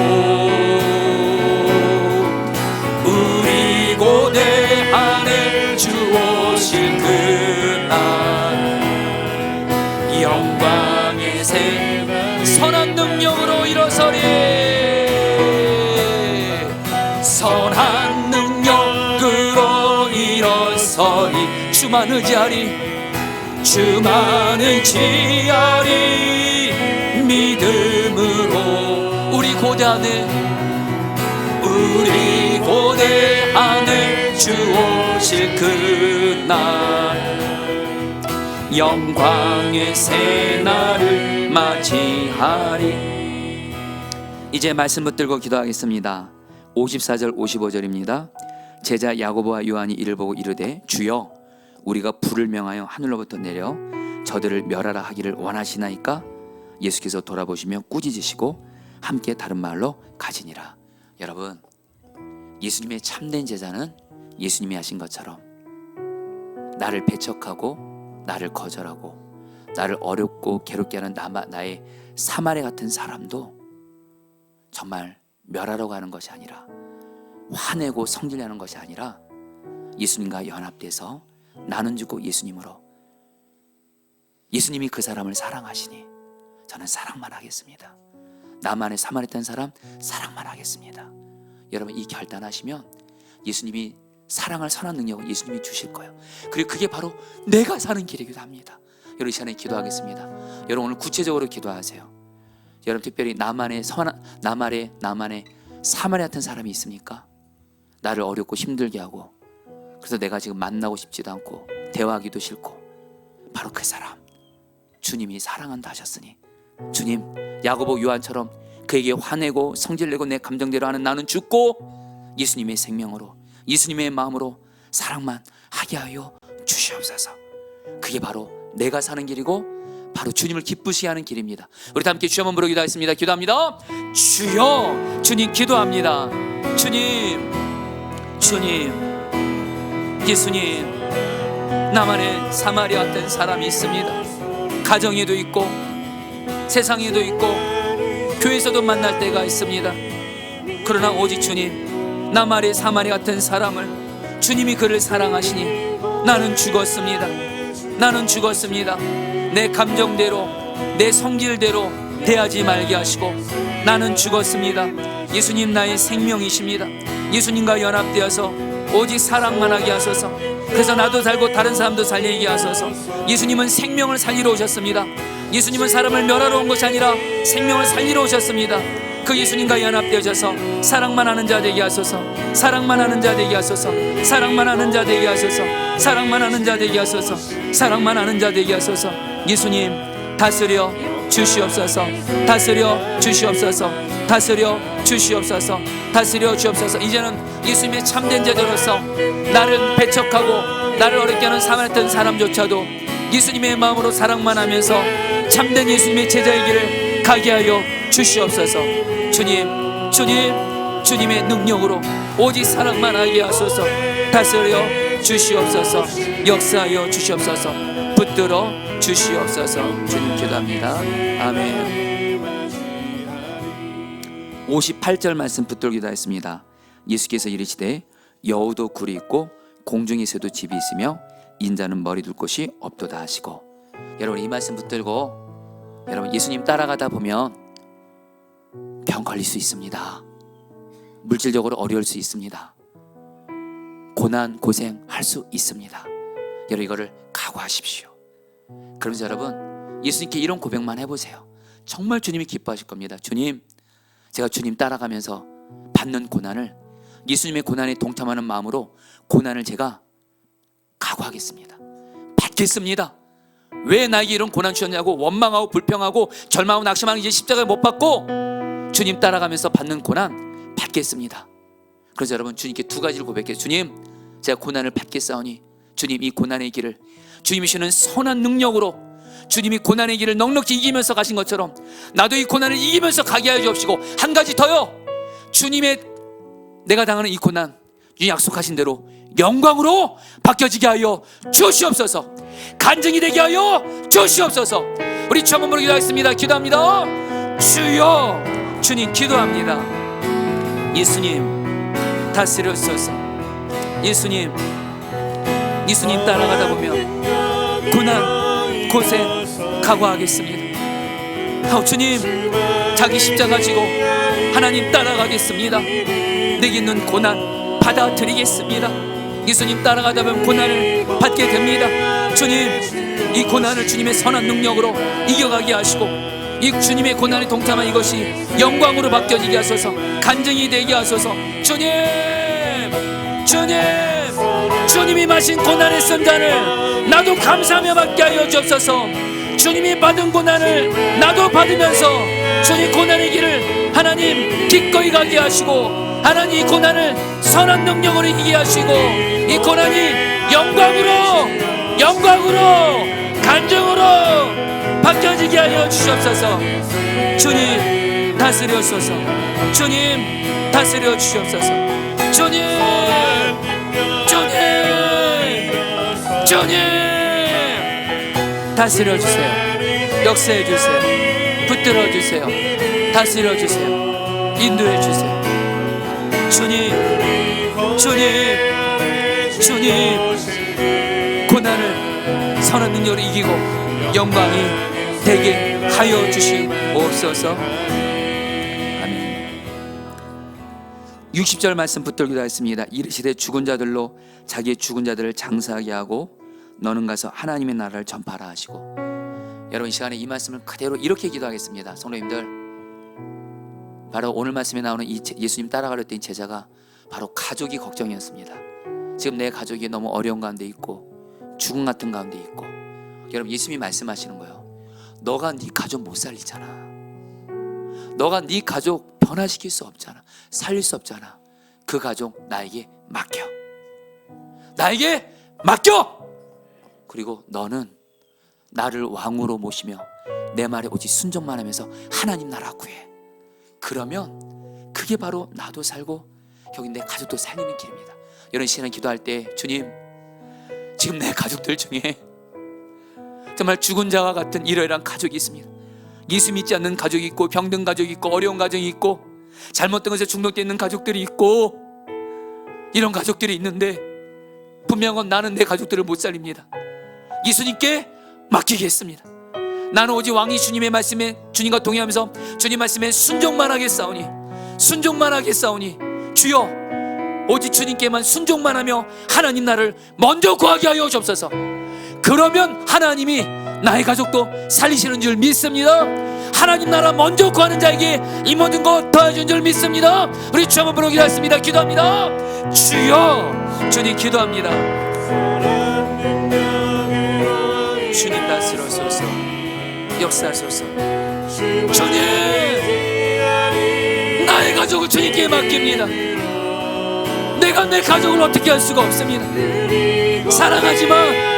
우리 고대 안에 주 오실 그날 영광의 새 선한 능력으로 일어서리 선한 능력으로 일어서리 주만 의지하리 주만 의지하리 믿음으로 우리 고대 안에 주 오실 그날 영광의 새날을 맞이하리 이제 말씀 붙들고 기도하겠습니다. 54절 55절입니다. 제자 야고보와 요한이 이를 보고 이르되 주여 우리가 불을 명하여 하늘로부터 내려 저들을 멸하라 하기를 원하시나이까? 예수께서 돌아보시며 꾸짖으시고 함께 다른 마을로 가시니라. 여러분 예수님의 참된 제자는 예수님이 하신 것처럼 나를 배척하고 나를 거절하고 나를 어렵고 괴롭게 하는 나의 사마리 같은 사람도 정말 멸하려고 하는 것이 아니라 화내고 성질내는 것이 아니라 예수님과 연합돼서 나는 주고 예수님으로 예수님이 그 사람을 사랑하시니 저는 사랑만 하겠습니다. 나만의 사마리탄 사람 사랑만 하겠습니다. 여러분 이 결단하시면 예수님이 사랑할 선한 능력을 예수님이 주실 거예요. 그리고 그게 바로 내가 사는 길이기도 합니다. 여러분 이 시간에 기도하겠습니다. 여러분 오늘 구체적으로 기도하세요. 여러분 특별히 나만의 사마리아 같은 사람이 있습니까? 나를 어렵고 힘들게 하고, 그래서 내가 지금 만나고 싶지도 않고 대화하기도 싫고, 바로 그 사람 주님이 사랑한다 하셨으니, 주님 야고보 요한처럼 그에게 화내고 성질내고 내 감정대로 하는 나는 죽고 예수님의 생명으로, 예수님의 마음으로 사랑만 하게 하여 주시옵소서. 그게 바로 내가 사는 길이고 바로 주님을 기쁘시게 하는 길입니다. 우리 다 함께 주여 한번 부르기도 하겠습니다. 기도합니다. 주여. 주님 기도합니다. 주님, 주님, 예수님, 나만의 사마리아 같은 사람이 있습니다. 가정에도 있고 세상에도 있고 교회에서도 만날 때가 있습니다. 그러나 오직 주님, 나만의 사마리아 같은 사람을 주님이 그를 사랑하시니 나는 죽었습니다. 나는 죽었습니다. 내 감정대로 내 성질대로 대하지 말게 하시고 나는 죽었습니다. 예수님 나의 생명이십니다. 예수님과 연합되어서 오직 사랑만 하게 하소서. 그래서 나도 살고 다른 사람도 살리게 하소서. 예수님은 생명을 살리러 오셨습니다. 예수님은 사람을 멸하러 온 것이 아니라 생명을 살리러 오셨습니다. 그 예수님과 연합되어져서 사랑만 하는 자 되게 하소서. 사랑만 하는 자 되게 하소서. 사랑만 하는 자 되게 하소서. 사랑만 하는 자 되게 하소서. 사랑만 하는 자 되게 하소서. 예수님 다스려 주시옵소서. 다스려 주시옵소서. 다스려 주시옵소서. 다스려 주옵소서. 이제는 예수님의 참된 제자로서 나를 배척하고 나를 어렵게 하는 사마리아 사람조차도 예수님의 마음으로 사랑만 하면서 참된 예수님의 제자의 길을 가게 하여 주시옵소서. 주님, 주님, 주님의 능력으로 오직 사랑만 하게 하소서. 다스려 주시옵소서. 역사하여 주시옵소서. 붙들어 주시옵소서. 주님 기도합니다. 아멘. 58절 말씀 붙들기도 했습니다. 예수께서 이르시되 여우도 굴이 있고 공중에 새도 집이 있으며 인자는 머리 둘 곳이 없도다 하시고. 여러분 이 말씀 붙들고 여러분 예수님 따라가다 보면 병 걸릴 수 있습니다. 물질적으로 어려울 수 있습니다. 고난 고생 할 수 있습니다. 여러분 이거를 각오하십시오. 그러면서 여러분 예수님께 이런 고백만 해보세요. 정말 주님이 기뻐하실 겁니다. 주님, 제가 주님 따라가면서 받는 고난을 예수님의 고난에 동참하는 마음으로 고난을 제가 각오하겠습니다. 받겠습니다. 왜 나에게 이런 고난 주셨냐고 원망하고 불평하고 절망하고 낙심하는 이제 십자가에 못 받고 주님 따라가면서 받는 고난 받겠습니다. 그래서 여러분 주님께 두 가지를 고백해요. 주님, 제가 고난을 받겠사오니 주님 이 고난의 길을 주님이 주시는 선한 능력으로 주님이 고난의 길을 넉넉히 이기면서 가신 것처럼 나도 이 고난을 이기면서 가게 하여 주옵시고 한 가지 더요. 주님의 내가 당하는 이 고난 주님 약속하신 대로 영광으로 바뀌어지게 하여 주시옵소서. 간증이 되게 하여 주시옵소서. 우리 주 한번 부르기도 하겠습니다. 기도합니다. 주여. 주님 기도합니다. 예수님 다스려주소서. 예수님 따라가다 보면 고난 고생 각오하겠습니다. 주님 자기 십자가 지고 하나님 따라가겠습니다. 내게 있는 고난 받아들이겠습니다. 예수님 따라가다 보면 고난을 받게 됩니다. 주님 이 고난을 주님의 선한 능력으로 이겨가게 하시고 이 주님의 고난에 동참한 이것이 영광으로 바뀌어지게 하소서. 간증이 되게 하소서. 주님, 주님, 주님이 마신 고난의 선잔을 나도 감사하며 받게 하여 주옵소서. 주님이 받은 고난을 나도 받으면서 주님 고난의 길을 하나님 기꺼이 가게 하시고 하나님 이 고난을 선한 능력으로 이기게 하시고 이 고난이 영광으로 간증으로 바뀌어지게 하여 주시옵소서. 주님 다스려소서. 주님 다스려 주시옵소서. 주님 다스려 주세요. 역사해 주세요. 붙들어 주세요. 다스려 주세요. 인도해 주세요. 주님 고난을 선한 능력으로 이기고 영광이 되게 하여 주시옵소서. 아멘. 60절 말씀 붙들기도 했습니다. 이르시되 죽은 자들로 자기의 죽은 자들을 장사하게 하고 너는 가서 하나님의 나라를 전파하라 하시고. 여러분 이 시간에 이 말씀을 그대로 이렇게 기도하겠습니다. 성도님들 바로 오늘 말씀에 나오는 이 예수님 따라가려던 제자가 바로 가족이 걱정이었습니다. 지금 내 가족이 너무 어려운 가운데 있고 죽음 같은 가운데 있고, 여러분 예수님이 말씀하시는 거예요. 너가 네 가족 못 살리잖아. 너가 네 가족 변화시킬 수 없잖아. 살릴 수 없잖아. 그 가족 나에게 맡겨. 나에게 맡겨. 그리고 너는 나를 왕으로 모시며 내 말에 오직 순종만 하면서 하나님 나라 구해. 그러면 그게 바로 나도 살고 여기 내 가족도 살리는 길입니다. 이런 시간에 기도할 때, 주님, 지금 내 가족들 중에 정말 죽은 자와 같은 이러이러한 가족이 있습니다. 예수 믿지 않는 가족이 있고, 병든 가족이 있고, 어려운 가정이 있고, 잘못된 것에 중독되어 있는 가족들이 있고, 이런 가족들이 있는데 분명한 건 나는 내 가족들을 못 살립니다. 예수님께 맡기겠습니다. 나는 오직 왕이 주님의 말씀에, 주님과 동의하면서 주님 말씀에 순종만 하겠사오니, 순종만 하겠사오니, 주여 오직 주님께만 순종만 하며 하나님 나를 먼저 구하게 하여 주옵소서. 그러면 하나님이 나의 가족도 살리시는 줄 믿습니다. 하나님 나라 먼저 구하는 자에게 이 모든 것 더해준 줄 믿습니다. 우리 주 한번 부르고 기도하겠습니다. 기도합니다. 주여, 주님 기도합니다. 주님 다스려소서, 역사하소서. 주님, 나의 가족을 주님께 맡깁니다. 내가 내 가족을 어떻게 할 수가 없습니다. 사랑하지만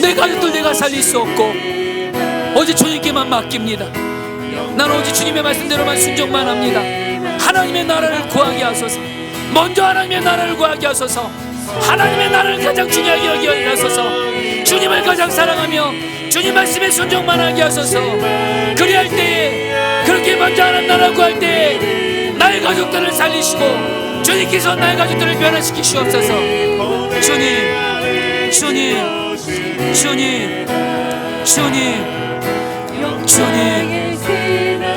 내 가족들 내가 살릴 수 없고 오직 주님께만 맡깁니다. 나는 오직 주님의 말씀대로만 순종만 합니다. 하나님의 나라를 구하게 하소서. 먼저 하나님의 나라를 구하게 하소서. 하나님의 나라를 가장 중요하게 여기게 하소서. 주님을 가장 사랑하며 주님 말씀에 순종만 하게 하소서. 그리할 때에, 그렇게 먼저 하나님 나라를 구할 때에 나의 가족들을 살리시고 주님께서 나의 가족들을 변화시키시옵소서. 주님, 주님, 주님, 주님, 주님,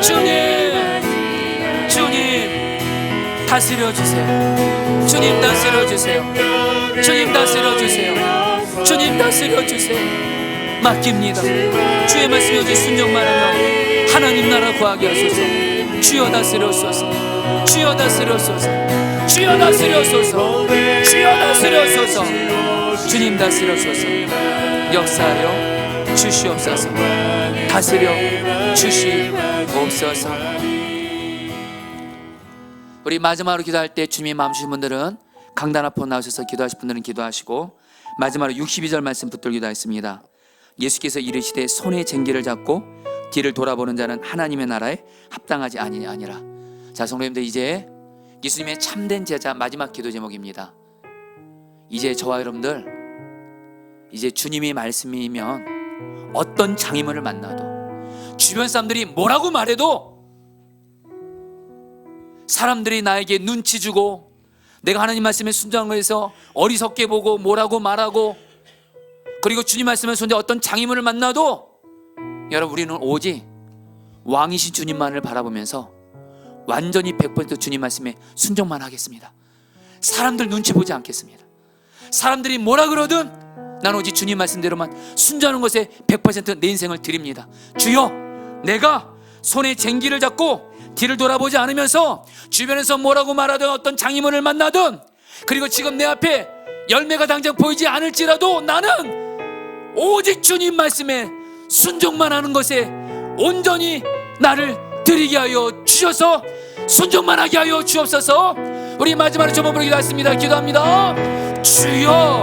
주님, 주님, 다스려주세요. 주님 다스려주세요. 주님 다스려주세요. 주님 다스려주세요. 맡깁니다. 주의 말씀에 오직 순종만 하며 하나님 나라 구하게 하소서. 주여 다스려소서. 주여 다스려소서. 주여 다스려소서. 주여 다스려소서. 주님 다스려소서. 역사하여 주시옵소서. 다스려 주시옵소서. 우리 마지막으로 기도할 때 주님이 마음 주신 분들은 강단 앞으로 나오셔서 기도하실 분들은 기도하시고, 마지막으로 62절 말씀 붙들고 기도하겠습니다. 예수께서 이르시되 손에 쟁기를 잡고 뒤를 돌아보는 자는 하나님의 나라에 합당하지 아니라. 자, 성도님들, 이제 예수님의 참된 제자 마지막 기도 제목입니다. 이제 저와 여러분들, 이제 주님의 말씀이면 어떤 장애물을 만나도, 주변 사람들이 뭐라고 말해도, 사람들이 나에게 눈치 주고 내가 하나님 말씀에 순종한 거에서 어리석게 보고 뭐라고 말하고, 그리고 주님 말씀에 손대 어떤 장애물을 만나도, 여러분, 우리는 오직 왕이신 주님만을 바라보면서 완전히 100% 주님 말씀에 순종만 하겠습니다. 사람들 눈치 보지 않겠습니다. 사람들이 뭐라 그러든 나는 오직 주님 말씀대로만 순종하는 것에 100% 내 인생을 드립니다. 주여, 내가 손에 쟁기를 잡고 뒤를 돌아보지 않으면서 주변에서 뭐라고 말하든 어떤 장애물을 만나든, 그리고 지금 내 앞에 열매가 당장 보이지 않을지라도 나는 오직 주님 말씀에 순종만 하는 것에 온전히 나를 드리게 하여 주셔서 순종만 하게 하여 주옵소서. 우리 마지막으로 좀 부르기도 했습니다. 기도합니다. 주여.